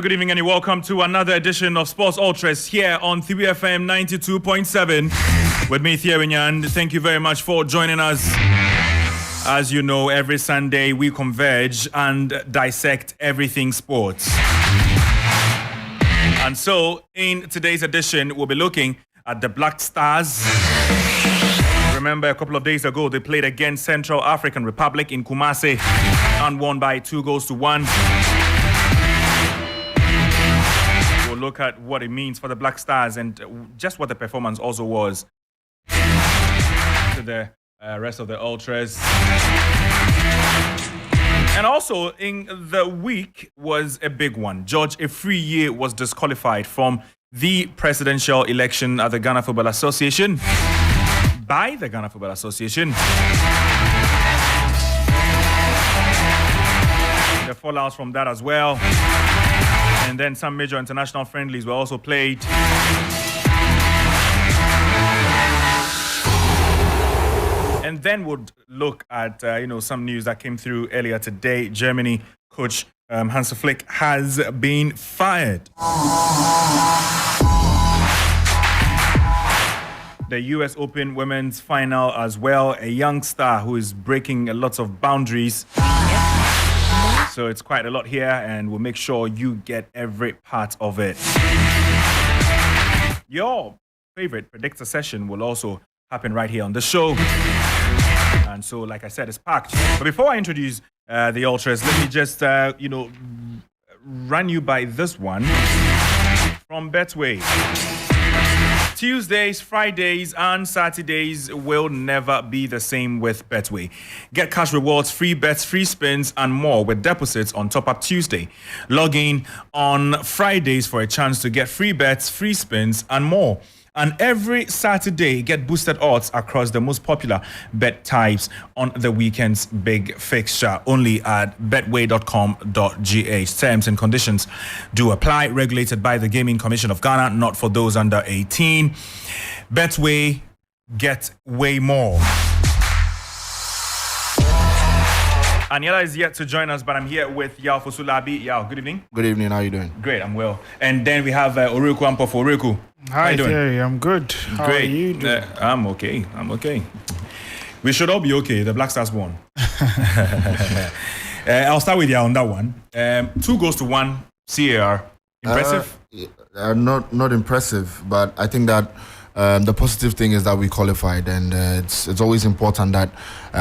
Good evening and welcome to another edition of Sports Ultras here on 3FM 92.7 with me, Thierry Nyan. Thank you very much for joining us. As you know, every Sunday we converge and dissect everything sports. And so, in today's edition, we'll be looking at the Black Stars. Remember, a couple of days ago, they played against Central African Republic in Kumasi and won by 2-1. We'll look at what it means for the Black Stars and just what the performance also was to the rest of the Ultras. And also, in the week was a big one. George Afriyie was disqualified from the presidential election at the Ghana Football Association by the Ghana Football Association. The fallouts from that as well. And then some major international friendlies were also played. And then we'll look at some news that came through earlier today. Germany coach Hansi Flick has been fired. The US Open Women's Final as well. A young star who is breaking lots of boundaries. So it's quite a lot here, and we'll make sure you get every part of it. Your favorite predictor session will also happen right here on the show. And so, like I said, it's packed. But before I introduce the Ultras, let me just, run you by this one from Betway. Tuesdays, Fridays, and Saturdays will never be the same with Betway. Get cash rewards, free bets, free spins, and more with deposits on Top Up Tuesday. Log in on Fridays for a chance to get free bets, free spins, and more. And every Saturday, get boosted odds across the most popular bet types on the weekend's big fixture. Only at betway.com.gh. Terms and conditions do apply. Regulated by the Gaming Commission of Ghana, not for those under 18. Betway, get way more. Aniela is yet to join us, but I'm here with Yao Fosulabi. Yao, good evening. Good evening, how are you doing? Great, I'm well. And then we have Oreku Ampofo. Oreku, hi, Thierry, I'm good. How Great. are you doing? I'm okay. We should all be okay. The Black Stars won. I'll start with you on that one. 2-1 CAR. Impressive? Not impressive, but I think that the positive thing is that we qualified, and it's always important that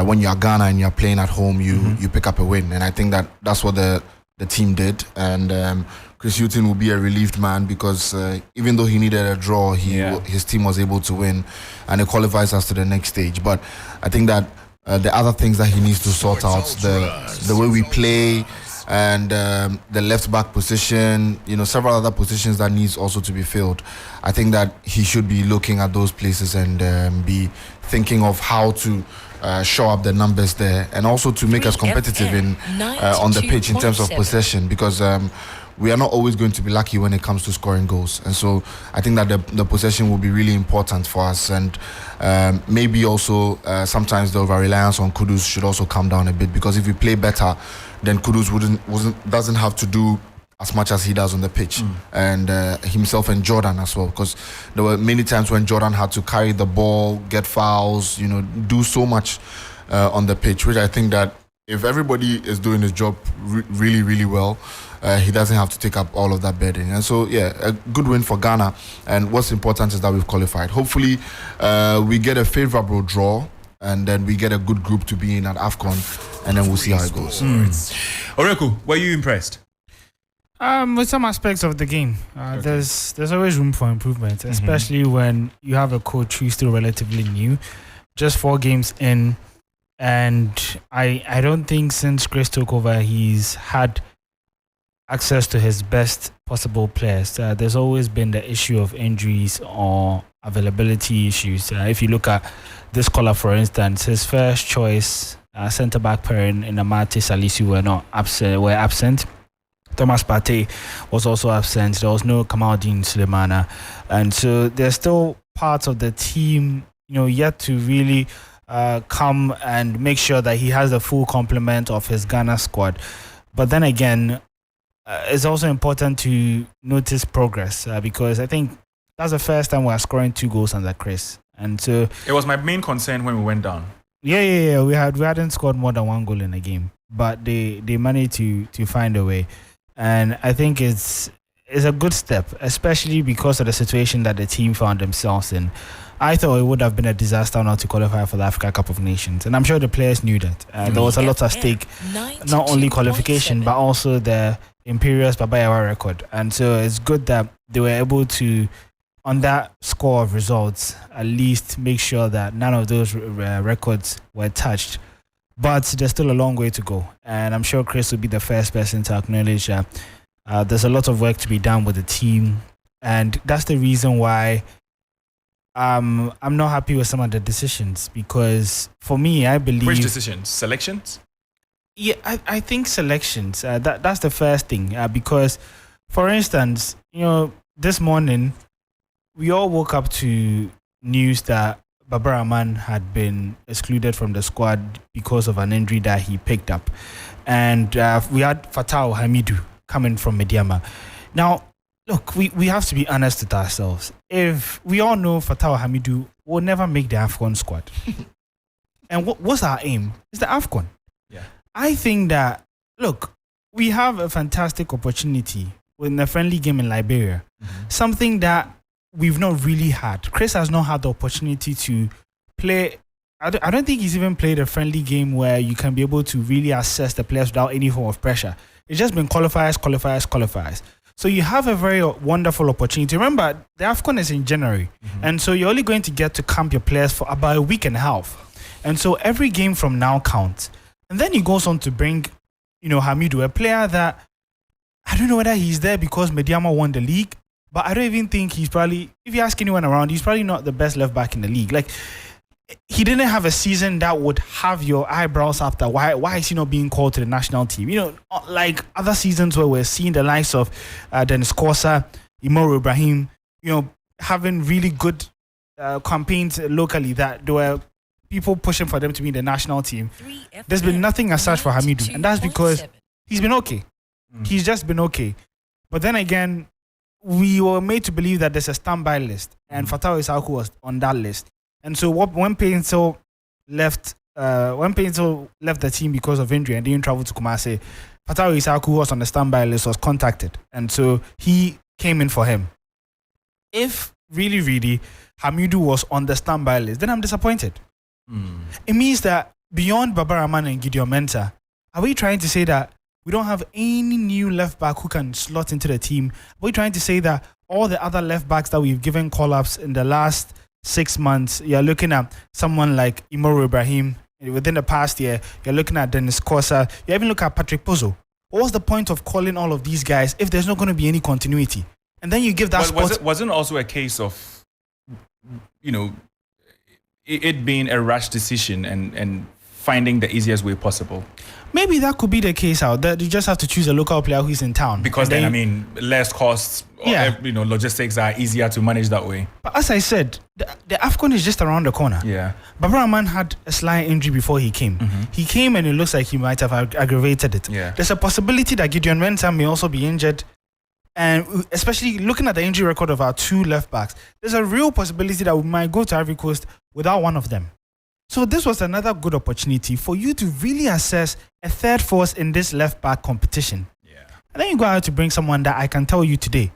when you're Ghana and you're playing at home, you pick up a win, and I think that's what the team did. And Chris Hughton will be a relieved man because even though he needed a draw, his team was able to win, and it qualifies us to the next stage. But I think that the other things that he needs to sort out, the way we play, and the left back position, several other positions that needs also to be filled. I think that he should be looking at those places and be thinking of how to show up the numbers there, and also to make us competitive on the pitch in terms of possession, because we are not always going to be lucky when it comes to scoring goals. And so I think that the possession will be really important for us, and maybe also sometimes the over-reliance on Kudus should also come down a bit, because if we play better, then Kudus doesn't have to do as much as he does on the pitch, and himself and Jordan as well, because there were many times when Jordan had to carry the ball, get fouls, do so much on the pitch, which I think that if everybody is doing his job really, really well, he doesn't have to take up all of that burden. And so, a good win for Ghana. And what's important is that we've qualified. Hopefully, we get a favorable draw, and then we get a good group to be in at AFCON, and then we'll see how it goes. Oreku, were you impressed? With some aspects of the game, there's always room for improvement, especially when you have a coach who's still relatively new, just 4 games in, and I don't think since Chris took over he's had access to his best possible players. There's always been the issue of injuries or availability issues. If you look at this caller, for instance, his first choice centre back pairing in Amate Salisu were absent. Thomas Partey was also absent. There was no Kamaldeen Sulemana, and so there's still parts of the team, yet to really come and make sure that he has the full complement of his Ghana squad. But then again, it's also important to notice progress because I think that's the first time we're scoring 2 goals under Chris. And so it was my main concern when we went down. Yeah. We hadn't scored more than 1 goal in a game, but they managed to find a way, and I think it's a good step, especially because of the situation that the team found themselves in. I thought it would have been a disaster not to qualify for the Africa Cup of Nations, and I'm sure the players knew that. There was a lot at stake, not only qualification but also the Imperials Babayawa record, and so it's good that they were able to, on that score of results, at least make sure that none of those records were touched. But there's still a long way to go. And I'm sure Chris will be the first person to acknowledge that there's a lot of work to be done with the team. And that's the reason why I'm not happy with some of the decisions. Because for me, I believe... Which decisions? Selections? Yeah, I think selections. That's the first thing. Because, for instance, this morning... we all woke up to news that Baba Rahman had been excluded from the squad because of an injury that he picked up. And we had Fatau Hamidu coming from Mediama. Now, look, we have to be honest with ourselves. If we all know Fatau Hamidu will never make the AFCON squad. And what's our aim? It's the AFCON. Yeah. I think that, look, we have a fantastic opportunity in a friendly game in Liberia. Mm-hmm. Something that we've not really had. Chris has not had the opportunity to play. I don't think he's even played a friendly game where you can be able to really assess the players without any form of pressure. It's just been qualifiers. So you have a very wonderful opportunity. Remember, the AFCON is in January. Mm-hmm. And so you're only going to get to camp your players for about a week and a half. And so every game from now counts. And then he goes on to bring, Hamidu, a player that I don't know whether he's there because Mediama won the league. But I don't even think he's probably, if you ask anyone around, he's probably not the best left back in the league. Like, he didn't have a season that would have your eyebrows after. Why is he not being called to the national team? Like other seasons where we're seeing the likes of Dennis Kosa, Imoru Ibrahim, having really good campaigns locally that there were people pushing for them to be in the national team. There's been nothing as such for Hamidu. And that's because he's been okay. He's just been okay. But then again, we were made to believe that there's a standby list, and Fatau Isaku was on that list. And so when Painso left the team because of injury and didn't travel to Kumasi, Fatau Isaku, who was on the standby list, was contacted, and so he came in for him. If really Hamidu was on the standby list, then I'm disappointed. It means that beyond Baba Rahman and Gideon Mensah, are we trying to say that we don't have any new left back who can slot into the team? We're trying to say that all the other left backs that we've given call-ups in the last 6 months, you're looking at someone like Imoru Ibrahim. Within the past year, you're looking at Dennis Kosa. You even look at Patrick Pozo. What's the point of calling all of these guys if there's not going to be any continuity? And then you give that spot... Wasn't also a case of, it being a rash decision and finding the easiest way possible? Maybe that could be the case out there. You just have to choose a local player who's in town. Because then, less costs, logistics are easier to manage that way. But as I said, the AFCON is just around the corner. Yeah. Baba Rahman had a slight injury before he came. Mm-hmm. He came and it looks like he might have aggravated it. Yeah. There's a possibility that Gideon Mensah may also be injured. And especially looking at the injury record of our 2 left backs, there's a real possibility that we might go to Ivory Coast without one of them. So this was another good opportunity for you to really assess a third force in this left back competition. Yeah. And then you go out to bring someone that I can tell you today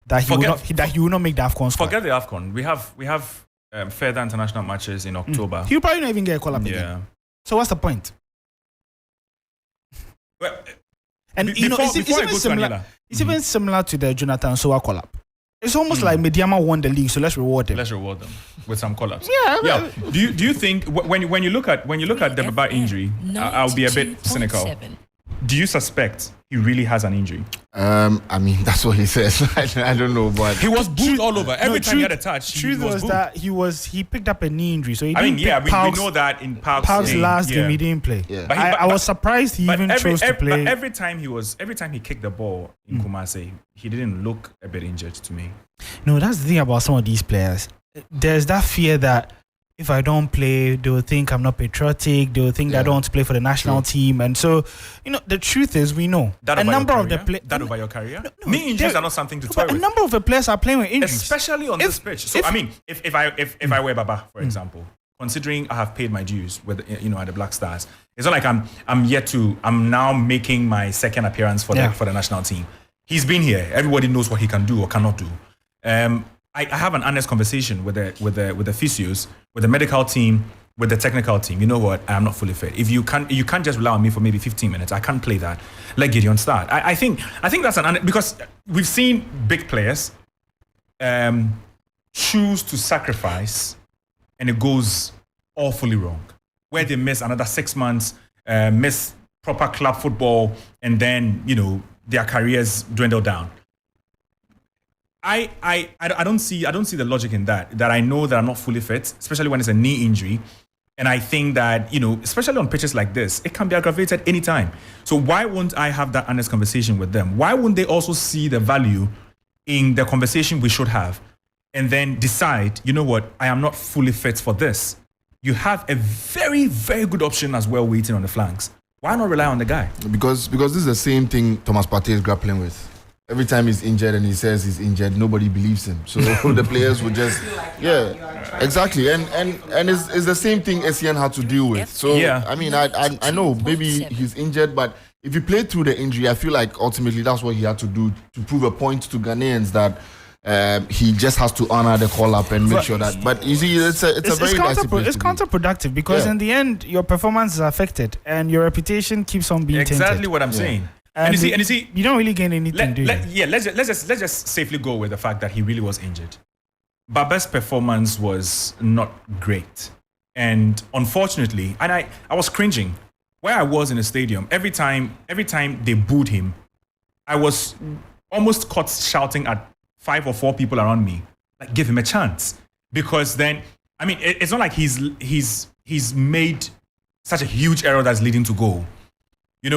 that he will not make the AFCON squad. Forget the AFCON. We have further international matches in October. He'll probably not even get a call up again. So what's the point? Well, and it's even similar to the Jonathan Soa call up. It's almost like Mediama won the league, so let's reward them. Let's reward them with some call-ups. Yeah. Do you think when you look at the Baba injury, I'll be a bit cynical. Do you suspect he really has an injury? I mean, that's what he says. I don't know, but he was booed all over. Every time he had a touch, truth was booed. That he picked up a knee injury, so he didn't. We know that in Park's last game he didn't play. Yeah. But I was surprised he even chose to play. But every time he kicked the ball in Kumasi, he didn't look a bit injured to me. No, that's the thing about some of these players. There's that fear that if I don't play, they will think I'm not patriotic. They will think that I don't want to play for the national team. And so, the truth is, we know that a number of the players. That over your career? Knee injuries are not something to toy with. A number of the players are playing with injuries, especially on this pitch. So if I were Baba, for example, considering I have paid my dues with at the Black Stars, it's not like I'm now making my second appearance for the national team. He's been here. Everybody knows what he can do or cannot do. I have an honest conversation with the physios, with the medical team, with the technical team. You know what? I am not fully fit. If you can't just rely on me for maybe 15 minutes. I can't play that. Let Gideon start. I think that's because we've seen big players choose to sacrifice, and it goes awfully wrong. Where they miss another 6 months, miss proper club football, and then their careers dwindle down. I don't see the logic in that. That I know that I'm not fully fit, especially when it's a knee injury, and I think that especially on pitches like this, it can be aggravated anytime. So why won't I have that honest conversation with them? Why wouldn't they also see the value in the conversation we should have, and then decide, I am not fully fit for this. You have a very, very good option as well waiting on the flanks. Why not rely on the guy? Because this is the same thing Thomas Partey is grappling with. Every time he's injured and he says he's injured, nobody believes him. So the players would just, exactly. And it's the same thing Essien had to deal with. So, I know maybe he's injured, but if he played through the injury, I feel like ultimately that's what he had to do to prove a point to Ghanaians that he just has to honor the call-up and make sure that. But you see, it's very dicey place It's counterproductive because in the end, your performance is affected and your reputation keeps on being tainted. Exactly what I'm saying. And you see, you don't really gain anything, do you? Let's just safely go with the fact that he really was injured. Baba's performance was not great, and unfortunately, and I was cringing where I was in the stadium. Every time they booed him, I was almost caught shouting at 5 or 4 people around me, like, give him a chance, because then it's not like he's made such a huge error that's leading to goal.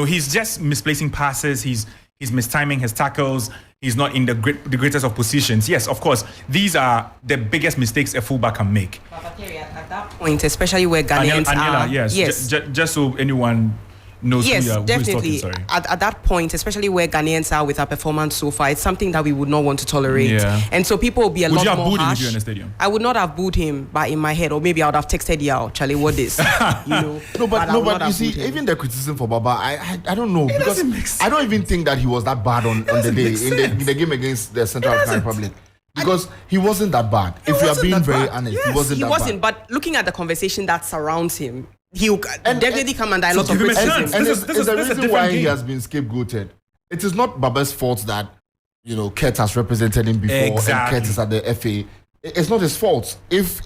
He's just misplacing passes. He's mistiming his tackles. He's not in the greatest of positions. Yes, of course, these are the biggest mistakes a fullback can make. At that point, especially where Ghanaians are. Yes. Just so anyone knows who is talking, sorry. At that point, especially where Ghanaians are with our performance so far, it's something that we would not want to tolerate. Yeah. And so people will be a lot more harsh. Would you have booed him if you were in the stadium? I would not have booed him, but in my head, or maybe I would have texted Yao, Charlie, what this? No, but you see, even the criticism for Baba, I don't know, because I don't even think that he was that bad on the day in the game against the Central African Republic. Because he wasn't that bad. If you are being very honest, he wasn't that bad. But looking at the conversation that surrounds him, he will definitely come under a lot of criticism. And this is the reason why he has been scapegoated. It is not Baba's fault that Kurt has represented him before and Kurt is at the FA. It's not his fault. If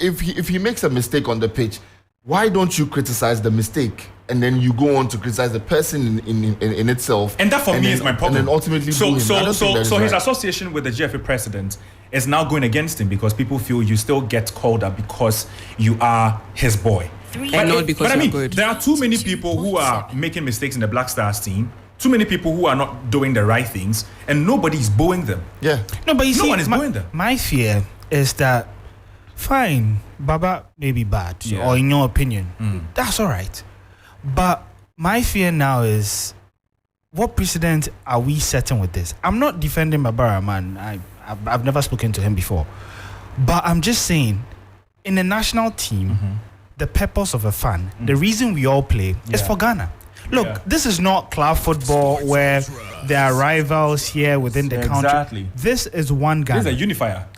he makes a mistake on the pitch, why don't you criticize the mistake and then you go on to criticize the person in itself? And that for me is my problem. And then ultimately so his association with the GFA president is now going against him because people feel you still get called up because you are his boy. There are too many people who are making mistakes in the Black Stars team. Too many people who are not doing the right things, and nobody's booing them. Yeah. No, but no one is booing them. My fear is that, fine, Baba may be bad, or in your opinion, that's all right. But my fear now is, what precedent are we setting with this? I'm not defending Baba Rahman. I've never spoken to him before, but I'm just saying, in the national team. The purpose of a fan, the reason we all play is for Ghana. Look, this is not club football where there are rivals here within the country. Exactly. This is one Ghana. This is a unifier.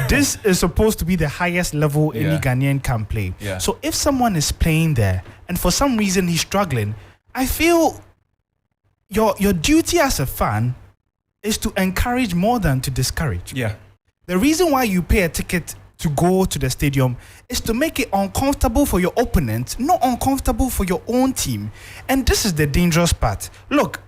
This is supposed to be the highest level any Ghanaian can play. Yeah. So if someone is playing there and for some reason he's struggling, I feel your duty as a fan is to encourage more than to discourage. Yeah. The reason why you pay a ticket to go to the stadium is to make it uncomfortable for your opponent, not uncomfortable for your own team. And this is the dangerous part. Look,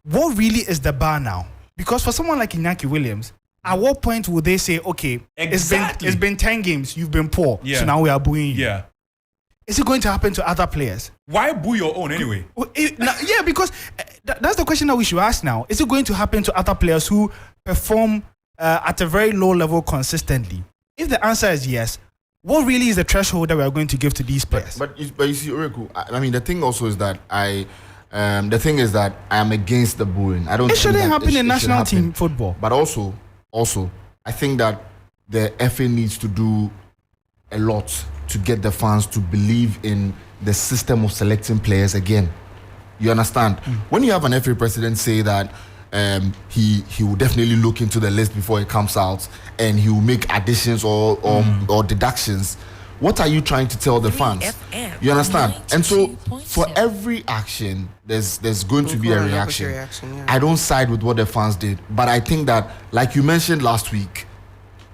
what really is the bar now? Because for someone like Iñaki Williams, at what point would they say, okay, it's been 10 games, you've been poor, so now we are booing you? Yeah. Is it going to happen to other players? Why boo your own anyway? Because that's the question that we should ask now. Is it going to happen to other players who perform at a very low level consistently? If the answer is yes, what really is the threshold that we are going to give to these players? But you see, Oriku, I mean, the thing also is that I am against the booing. I don't. It shouldn't happen in national team football. But also, I think that the FA needs to do a lot to get the fans to believe in the system of selecting players again. You understand? When you have an FA president say that he will definitely look into the list before it comes out and he will make additions or deductions, what are you trying to tell the fans? You understand? And so for every action, there's going to be a reaction. Yeah. I don't side with what the fans did, but I think that, like you mentioned last week,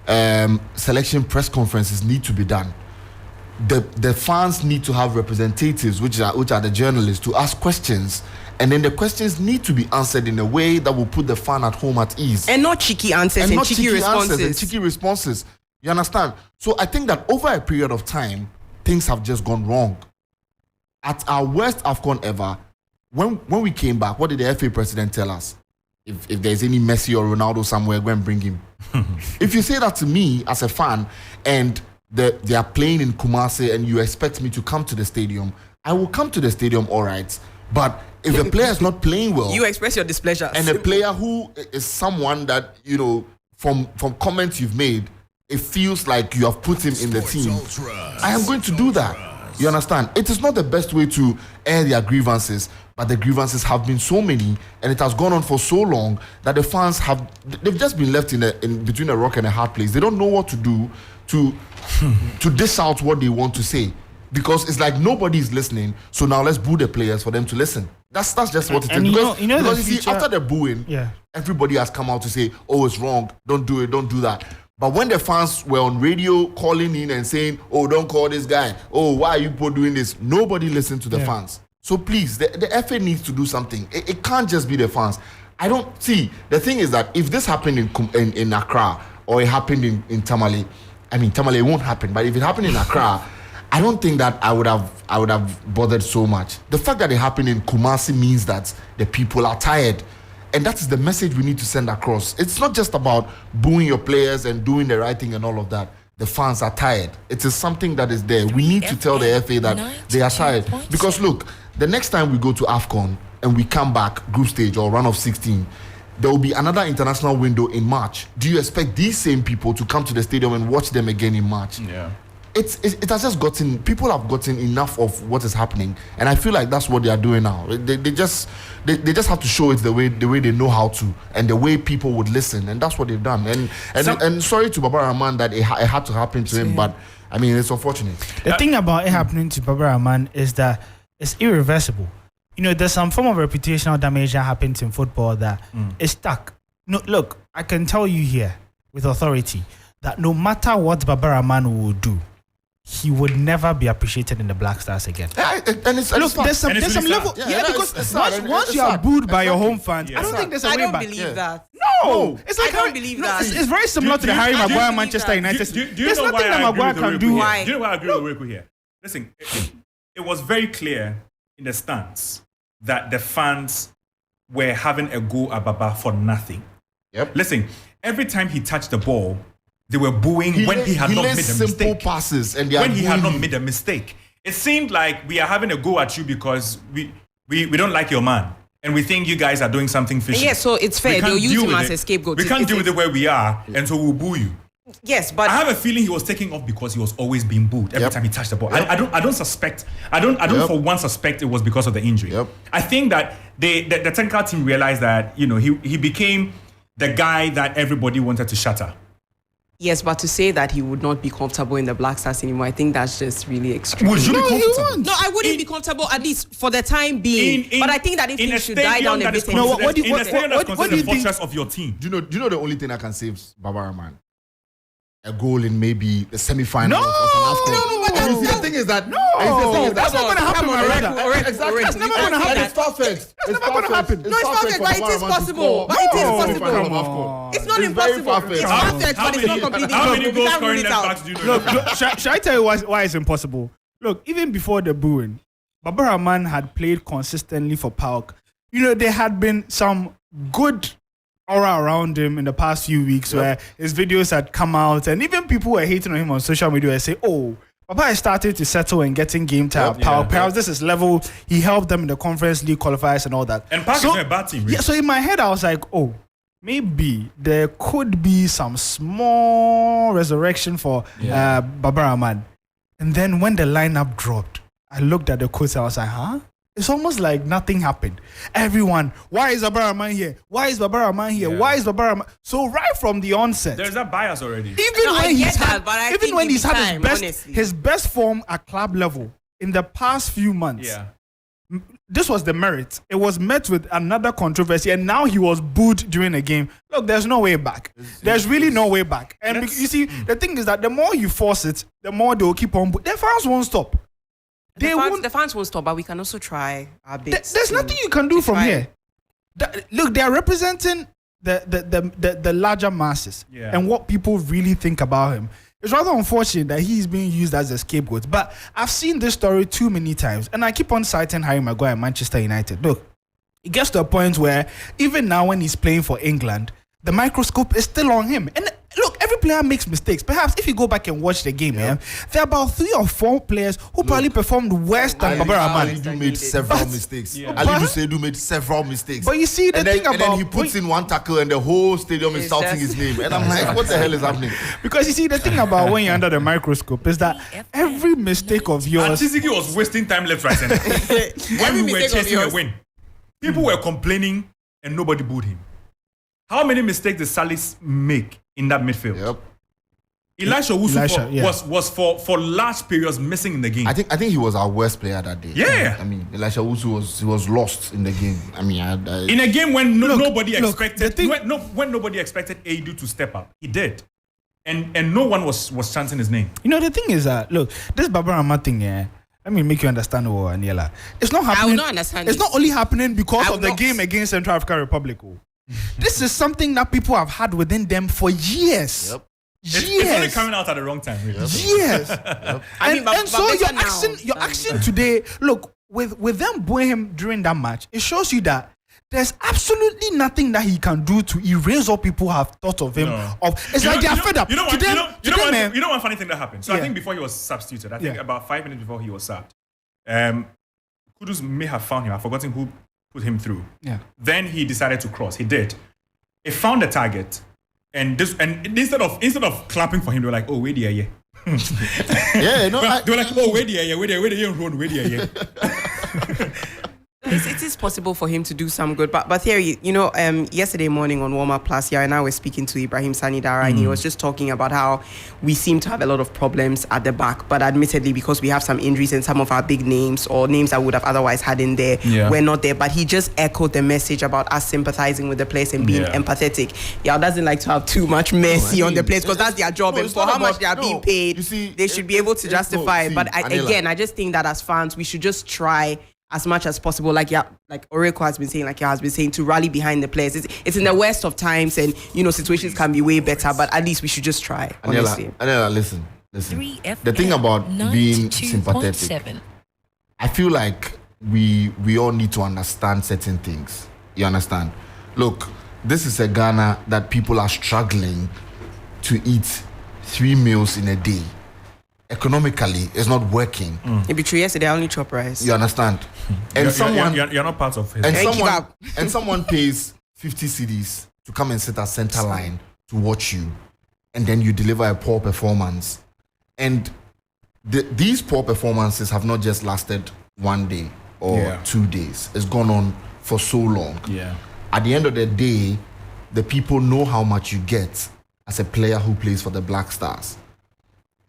selection press conferences need to be done. The fans need to have representatives, which are the journalists, to ask questions, and then the questions need to be answered in a way that will put the fan at home at ease, and not cheeky answers and cheeky responses. You understand? So I think that over a period of time, things have just gone wrong. At our worst AFCON ever, when we came back, what did the FA president tell us? If there's any Messi or Ronaldo somewhere, go and bring him. If you say that to me as a fan and they are playing in Kumasi and you expect me to come to the stadium, I will come to the stadium, all right. But if a player is not playing well, you express your displeasure. And a player who is someone that, you know, from comments you've made, it feels like you have put him in the team, I am going to do that. You understand? It is not the best way to air their grievances, but the grievances have been so many and it has gone on for so long that the fans they've just been left in between a rock and a hard place. They don't know what to do to dish out what they want to say, because it's like nobody is listening. So now let's boo the players for them to listen. That's just what it is. Because you see, after the booing, everybody has come out to say, oh, it's wrong, don't do it, don't do that. But when the fans were on radio calling in and saying, oh, don't call this guy, oh, why are you people doing this? Nobody listened to the fans. So please, the FA needs to do something. It can't just be the fans. I don't see. The thing is that if this happened in Accra or it happened in Tamale, I mean, Tamale won't happen, but if it happened in Accra, I don't think that I would have bothered so much. The fact that it happened in Kumasi means that the people are tired. And that is the message we need to send across. It's not just about booing your players and doing the right thing and all of that. The fans are tired. It is something that is there. We need to tell the FA that they are tired. Because look, the next time we go to AFCON and we come back group stage or round of 16, there will be another international window in March. Do you expect these same people to come to the stadium and watch them again in March? Yeah. It has just people have gotten enough of what is happening, and I feel like that's what they are doing now. They just have to show it the way they know how to, and the way people would listen, and that's what they've done. And sorry to Baba Rahman that it had to happen to him, but I mean, it's unfortunate. The thing about it happening to Baba Rahman is that it's irreversible. You know, there's some form of reputational damage that happens in football that is stuck. No, look, I can tell you here with authority that no matter what Baba Rahman will do, he would never be appreciated in the Black Stars again. There's some level. Because once you are booed by your home fans, I don't think there's a way back. I don't believe that. No, it's like I don't believe that. It's very similar to the Harry Maguire Manchester United. There's nothing that Maguire can do. Why? Do you know why I agree with Riku here? Listen, it was very clear in the stands that the fans were having a go at Baba for nothing. Yep. Listen, every time he touched the ball, they were booing when he had not made a mistake. Simple passes and when he had not made a mistake. It seemed like we are having a go at you because we don't like your man. And we think you guys are doing something fishy. Yeah, so it's fair. They'll use him as a scapegoat. We can't deal with it where we are, and so we'll boo you. Yes, but I have a feeling he was taking off because he was always being booed every time he touched the ball. I don't suspect. I don't for one suspect it was because of the injury. I think that the technical team realized that, you know, he became the guy that everybody wanted to shatter. Yes, but to say that he would not be comfortable in the Black Stars anymore, I think that's just really extreme. Would you be comfortable? No, I wouldn't be comfortable, at least for the time being. But I think that if he should die down a bit, in a stadium that's considered the fortress of your team. Do you know the only thing that can save Baba Rahman? A goal in maybe the semi-final of an AFCON. The thing is that that's not going to happen, my brother. Exactly. That's never going to happen. It's perfect. That's never going to happen. No, it's perfect, but it is possible. But it is possible. It's not impossible. It's perfect, but it's not completely How many impossible. goals scoring left backs do you know? Look, shall I tell you why it's impossible? Look, even before the booing, Baba Rahman had played consistently for PAOK. You know, there had been some good aura around him in the past few weeks where his videos had come out and even people were hating on him on social media and say, oh, Papa has started to settle and getting game time power. Perhaps this is level. He helped them in the Conference League qualifiers and all that. And Park is not a bad team. Really. Yeah, so in my head I was like, oh, maybe there could be some small resurrection for Babar Ahmad. And then when the lineup dropped, I looked at the coach and I was like, huh? It's almost like nothing happened. Everyone, why is Babar Ahmad here? Why is Babar Ahmad here? Yeah. Why is Babar Ahmad? So right from the onset, there's that bias already. Even when he's had his best form at club level in the past few months. Yeah. This was the merit. It was met with another controversy, and now he was booed during the game. Look, there's no way back. There's really no way back. And you see, the thing is that the more you force it, the more they will keep on. The fans won't stop. The fans won't stop, but we can also try our bit. There's nothing you can do from here. Look, they are representing the larger masses and what people really think about him. It's rather unfortunate that he's being used as a scapegoat. But I've seen this story too many times, and I keep on citing Harry Maguire at Manchester United. Look, it gets to a point where even now when he's playing for England, the microscope is still on him. And look, every player makes mistakes. Perhaps if you go back and watch the game, there are about 3 or 4 players who probably performed worse than Babar Ahmad. Ali made several mistakes. Ali Dusedu made several mistakes. But you see, the thing about... And then he puts in one tackle and the whole stadium is shouting his name. And I'm like, what the hell is happening? Because you see, the thing about when you're under the microscope is that every mistake of yours... And Chiziki was wasting time left, right, center. When we were chasing a win, people were complaining and nobody booed him. How many mistakes did Salis make in that midfield? Yep. Elisha Owusu was for large periods missing in the game. I think he was our worst player that day. Yeah. I mean, Elisha Owusu was lost in the game. I mean, in a game when nobody expected when nobody expected Edu to step up, he did, and no one was chanting his name. You know, the thing is that look, this Babar Ahmad thing, let me make you understand, Aniela. It's not happening. I will not understand. It's not only happening because of the game against Central African Republic. This is something that people have had within them for years. Yep. It's only coming out at the wrong time. Really. Yes. Yep. And so your action today, look, with them booing him during that match, it shows you that there's absolutely nothing that he can do to erase what people have thought of him. It's like they are fed up. You know one funny thing that happened? So I think before he was substituted, I think about 5 minutes before he was sacked, Kudus may have found him. I've forgotten who put him through. Yeah. Then he decided to cross. He did. He found a target, and instead of clapping for him, they were like, "Oh, wait there, yeah." Yeah, no. They were like, "Oh, wait there, wait there." It is possible for him to do some good, but Thierry, yesterday morning on Warm Up Plus, and I was speaking to Ibrahim Sanidara, and he was just talking about how we seem to have a lot of problems at the back, but admittedly, because we have some injuries and some of our big names or names that would have otherwise had in there, we're not there. But he just echoed the message about us sympathizing with the players and being empathetic. Yeah, doesn't like to have too much mercy on the players because that's their job, and for how much they are being paid, they should be able to justify it. But I just think that as fans, we should just try as much as possible, like Oreko has been saying, to rally behind the players. It's in the worst of times, and situations can be way better, but at least we should just try. Honestly, Anela, listen. The thing about being sympathetic, I feel like we all need to understand certain things. You understand? Look, this is a Ghana that people are struggling to eat 3 meals in a day. Economically, it's not working. It'd be true. Yesterday, I only chop rice. You understand? And you're not part of it. And someone pays 50 cedis to come and sit at center line to watch you, and then you deliver a poor performance. And these poor performances have not just lasted 1 day or 2 days. It's gone on for so long. Yeah. At the end of the day, the people know how much you get as a player who plays for the Black Stars.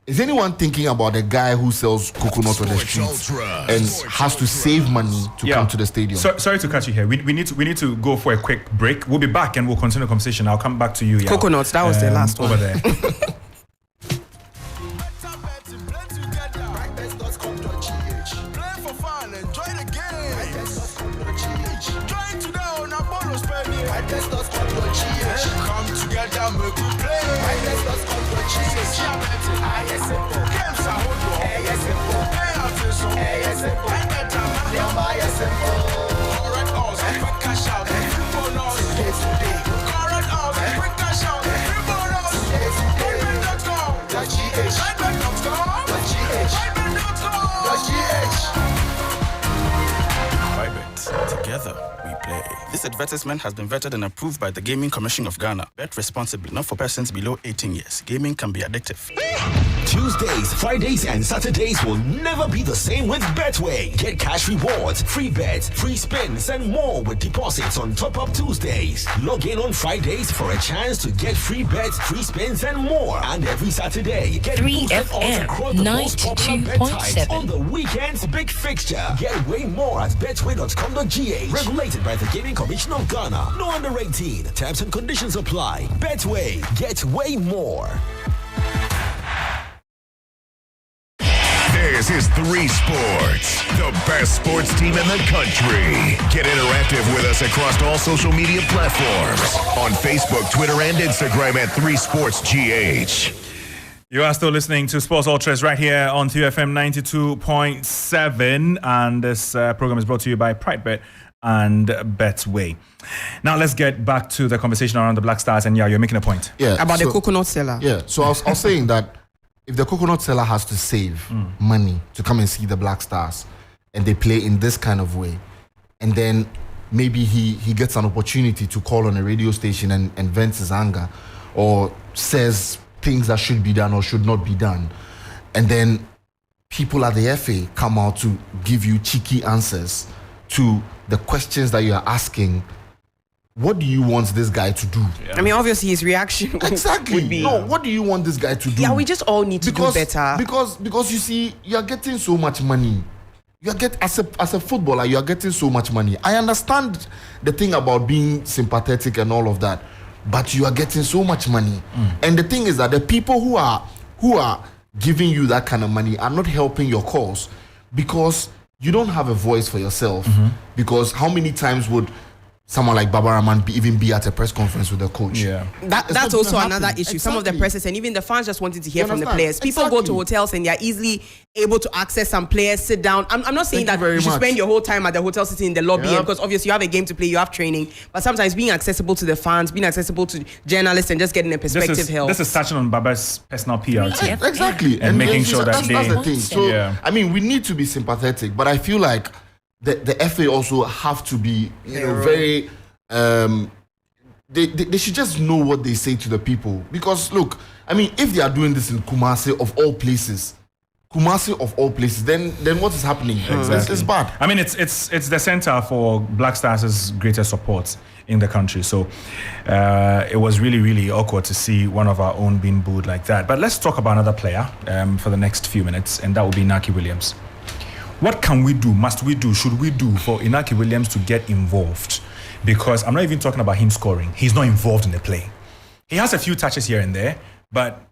Is anyone thinking about a guy who sells coconut on the streets and has to save money to come to the stadium? Sorry to cut you here. We need to go for a quick break. We'll be back and we'll continue the conversation. I'll come back to you. Coconuts, that was the last one. Over there. Come together, make we play. Games are hold on. Pay attention. And get time. Correct us. Quick cash out. Bonus. Correct This advertisement has been vetted and approved by the Gaming Commission of Ghana. Bet responsibly, not for persons below 18 years. Gaming can be addictive. Tuesdays, Fridays, and Saturdays will never be the same with Betway. Get cash rewards, free bets, free spins, and more with deposits on Top Up Tuesdays. Log in on Fridays for a chance to get free bets, free spins, and more. And every Saturday, get 3FM 92.7 on the weekend's big fixture. Get way more at betway.com.gh. Regulated by the Gaming Commission of Ghana. No under 18. Terms and conditions apply. Betway. Get way more. This is 3Sports, the best sports team in the country. Get interactive with us across all social media platforms on Facebook, Twitter, and Instagram at 3SportsGH. You are still listening to Sports Ultras right here on 3FM 92.7, and this program is brought to you by PrideBet and Betway. Now let's get back to the conversation around the Black Stars, and you're making a point. Yeah, About the coconut seller. Yeah, so I was saying that if the coconut seller has to save money to come and see the Black Stars, and they play in this kind of way, and then maybe he gets an opportunity to call on a radio station and vent his anger, or says things that should be done or should not be done, and then people at the FA come out to give you cheeky answers to the questions that you are asking. What do you want this guy to do? I mean, obviously his reaction Exactly. would be... No, what do you want this guy to do? Yeah, we just all need to do better. Because you see, you are getting so much money. As a footballer, you are getting so much money. I understand the thing about being sympathetic and all of that, but you are getting so much money. And the thing is that the people who are giving you that kind of money are not helping your cause, because you don't have a voice for yourself. Because how many times would someone like Baba Rahman even be at a press conference with the coach? Yeah, that's also another issue. Exactly. Some of the presses and even the fans just wanted to hear You from the understand? players. People go to Exactly. hotels and they are easily able to access some players, sit down. I'm not saying Thank that you very you should much. spend your whole time at the hotel sitting in the lobby, Yep. because obviously you have a game to play, you have training. But sometimes being accessible to the fans, being accessible to journalists, and just getting a perspective helps. This is touching on Baba's personal PR team. Exactly. And making sure that that's the they- thing. So, Yeah. I mean, we need to be sympathetic, but I feel like the FA also have to be, very... They should just know what they say to the people. Because, look, I mean, if they are doing this in Kumasi of all places, then what is happening? It's bad. I mean, it's the center for Black Stars' greatest support in the country. So it was really, really awkward to see one of our own being booed like that. But let's talk about another player for the next few minutes, and that will be Inaki Williams. What can we do, must we do, should we do for Inaki Williams to get involved? Because I'm not even talking about him scoring. He's not involved in the play. He has a few touches here and there, but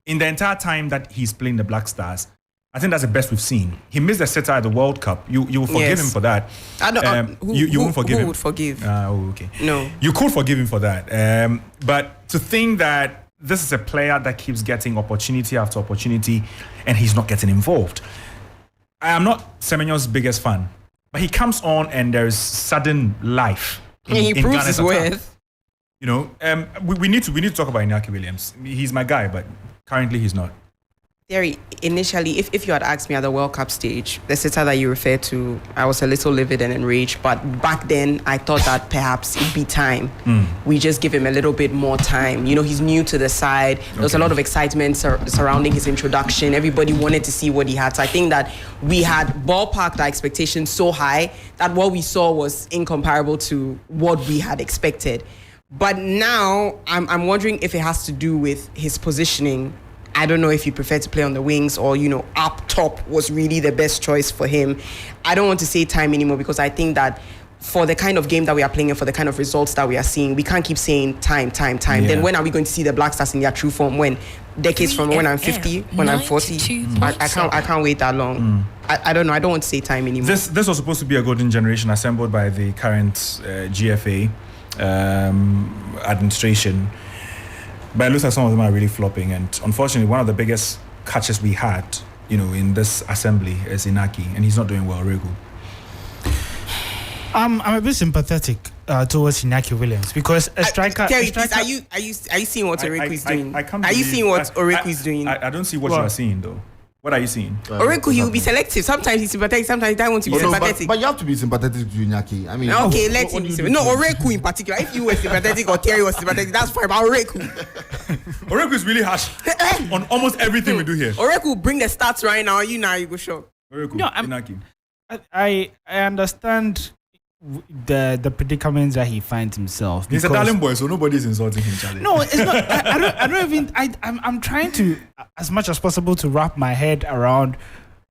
in the entire time that he's playing the Black Stars, I think that's the best we've seen. He missed the sitter at the World Cup. You will forgive him for that. I don't, you won't forgive him? Who would forgive? Okay. No. You could forgive him for that. But to think that this is a player that keeps getting opportunity after opportunity and he's not getting involved. I am not Semenyo's biggest fan, but he comes on and there's sudden life. He proves Ghana's his attack. worth. You know, we need to talk about Inaki Williams. He's my guy, but currently he's not. Theory, initially, if you had asked me at the World Cup stage, the sitter that you referred to, I was a little livid and enraged. But back then, I thought that perhaps it'd be time. We just give him a little bit more time. You know, he's new to the side. There was a lot of excitement surrounding his introduction. Everybody wanted to see what he had. So I think that we had ballparked our expectations so high that what we saw was incomparable to what we had expected. But now, I'm wondering if it has to do with his positioning. I don't know if you prefer to play on the wings or, up top was really the best choice for him. I don't want to say time anymore, because I think that for the kind of game that we are playing and for the kind of results that we are seeing, we can't keep saying time. Yeah. Then when are we going to see the Black Stars in their true form? When? Decades from when I'm 50, when I'm 40? I can't wait that long. I don't know. I don't want to say time anymore. This was supposed to be a golden generation assembled by the current GFA administration. But it looks like some of them are really flopping. And unfortunately, one of the biggest catches we had, in this assembly is Inaki, and he's not doing well, Regu. I'm a bit sympathetic towards Inaki Williams, because a striker. Terry, a striker please, are you seeing what Oreku is doing? I can't Are you believe- seeing what Oreku is doing? I don't see what Well, you are seeing, though. What are you seeing? Oreku, he will be selective. Sometimes he's sympathetic, sometimes he doesn't want to be sympathetic. But you have to be sympathetic to Iñaki. I mean, okay, let's see. No, Oreku in particular. If you were sympathetic or Terry was sympathetic, that's fine. But Oreku. Oreku is really harsh on almost everything we do here. Oreku, bring the stats right now. You go show. Oreku, No, Inaki. I understand the predicaments that he finds himself. He's a darling boy, so nobody's insulting him, Charlie. No, it's not. I don't even. I'm trying to, as much as possible, to wrap my head around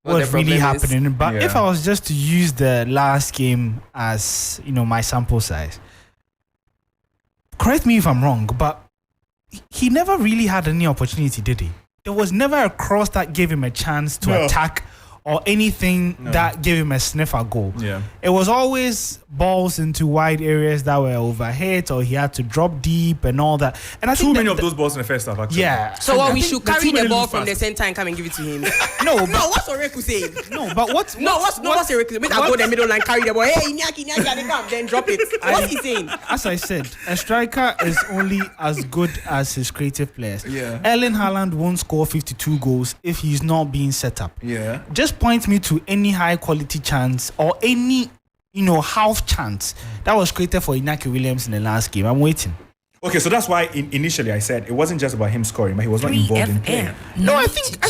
what's really happening. But if I was just to use the last game as my sample size, correct me if I'm wrong, but he never really had any opportunity, did he? There was never a cross that gave him a chance to attack or anything that gave him a sniff at goal. Yeah. It was always balls into wide areas that were overhit, or he had to drop deep and all that. And I think too many of those balls in the first half, actually. Yeah. So I we think should carry the ball from fast. the center and come and give it to him. No, but What's Oreku saying? no, but what's Oreku? Make I go the middle and carry the ball. Hey, Iñaki, they come, then drop it. What's he saying? As I said, a striker is only as good as his creative players. Yeah. Erling Haaland won't score 52 goals if he's not being set up. Yeah. Just point me to any high quality chance or any half chance that was created for Iñaki Williams in the last game. I'm waiting. Okay, so that's why initially I said it wasn't just about him scoring, but he was not involved in play. No, I think I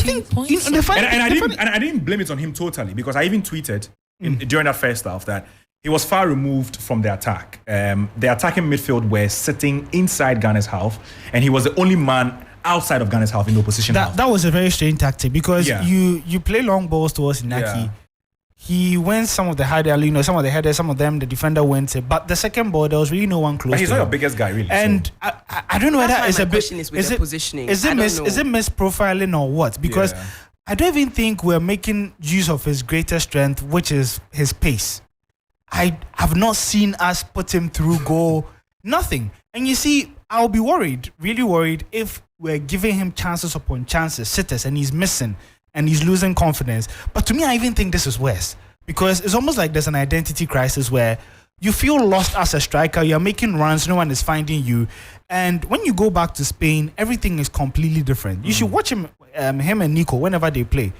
didn't blame it on him totally, because I even tweeted during that first half that he was far removed from the attack. The attacking midfield were sitting inside Ghana's half, and he was the only man outside of Ghana's half in the opposition half. That was a very strange tactic, because you play long balls towards Iñaki. Yeah. He wins some of the some of the headers, some of them the defender wins it. But the second ball, there was really no one close. But he's to not him. your biggest guy, really. And I don't know whether it's a bit. Is it positioning? Is it misprofiling or what? Because I don't even think we're making use of his greatest strength, which is his pace. I have not seen us put him through goal. Nothing. And you see, I'll be worried, really worried, if we're giving him chances upon chances, sitters, and he's missing and he's losing confidence. But to me, I even think this is worse, because it's almost like there's an identity crisis where you feel lost as a striker. You're making runs, no one is finding you. And when you go back to Spain, everything is completely different. You should watch him and Nico whenever they play.